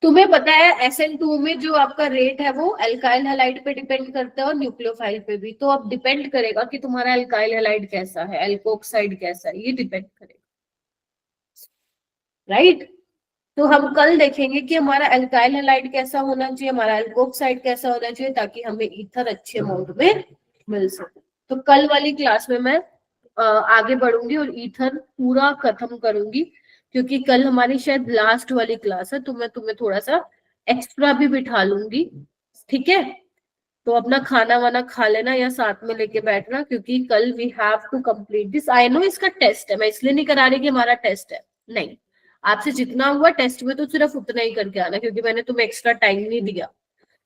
Speaker 1: तुम्हें पता है SN2 में जो आपका रेट है वो एल्काइल हैलाइड पे डिपेंड करता है और न्यूक्लियोफाइल पे भी। तो अब डिपेंड करेगा कि तुम्हारा एल्काइल हैलाइड कैसा है, एल्कोक्साइड कैसा है, ये डिपेंड करेगा, राइट। तो हम कल देखेंगे कि हमारा एल्काइल हैलाइड कैसा होना चाहिए, हमारा एल्कोक्साइड कैसा होना चाहिए, ताकि हमें ईथर अच्छे अमाउंट में मिल सके। तो कल वाली क्लास में मैं आगे बढ़ूंगी और ईथर पूरा खत्म करूंगी, क्योंकि कल हमारी शायद लास्ट वाली क्लास है। तो मैं तुम्हें थोड़ा सा एक्स्ट्रा भी बिठा लूंगी, ठीक है। तो अपना खाना वाना खा लेना या साथ में लेके बैठना, क्योंकि कल we have to complete this. I know इसका टेस्ट है, मैं इसलिए नहीं करा रही कि हमारा टेस्ट है, नहीं, आपसे जितना हुआ टेस्ट में तो सिर्फ उतना ही करके आना, क्योंकि मैंने तुम्हें एक्स्ट्रा टाइम नहीं दिया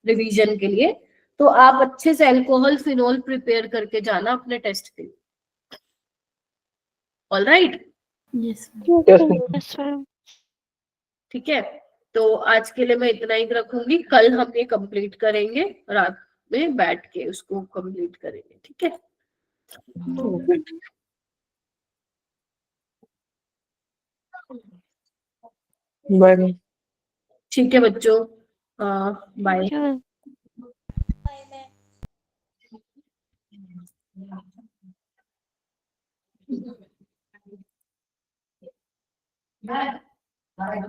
Speaker 1: रिवीजन के लिए। तो आप अच्छे से अल्कोहल फिनोल प्रिपेयर करके जाना अपने टेस्ट के लिए। All right,
Speaker 8: Yes, ma'am.
Speaker 5: Yes, ma'am.
Speaker 4: Yes ma'am.
Speaker 1: ठीक है। तो आज के लिए मैं इतना ही रखूंगी, कल हम ये कंप्लीट करेंगे, रात में बैठ के उसको कंप्लीट करेंगे, ठीक है।
Speaker 5: बाय।
Speaker 1: ठीक है बच्चों, बाय।
Speaker 4: Thank you.
Speaker 1: Bye.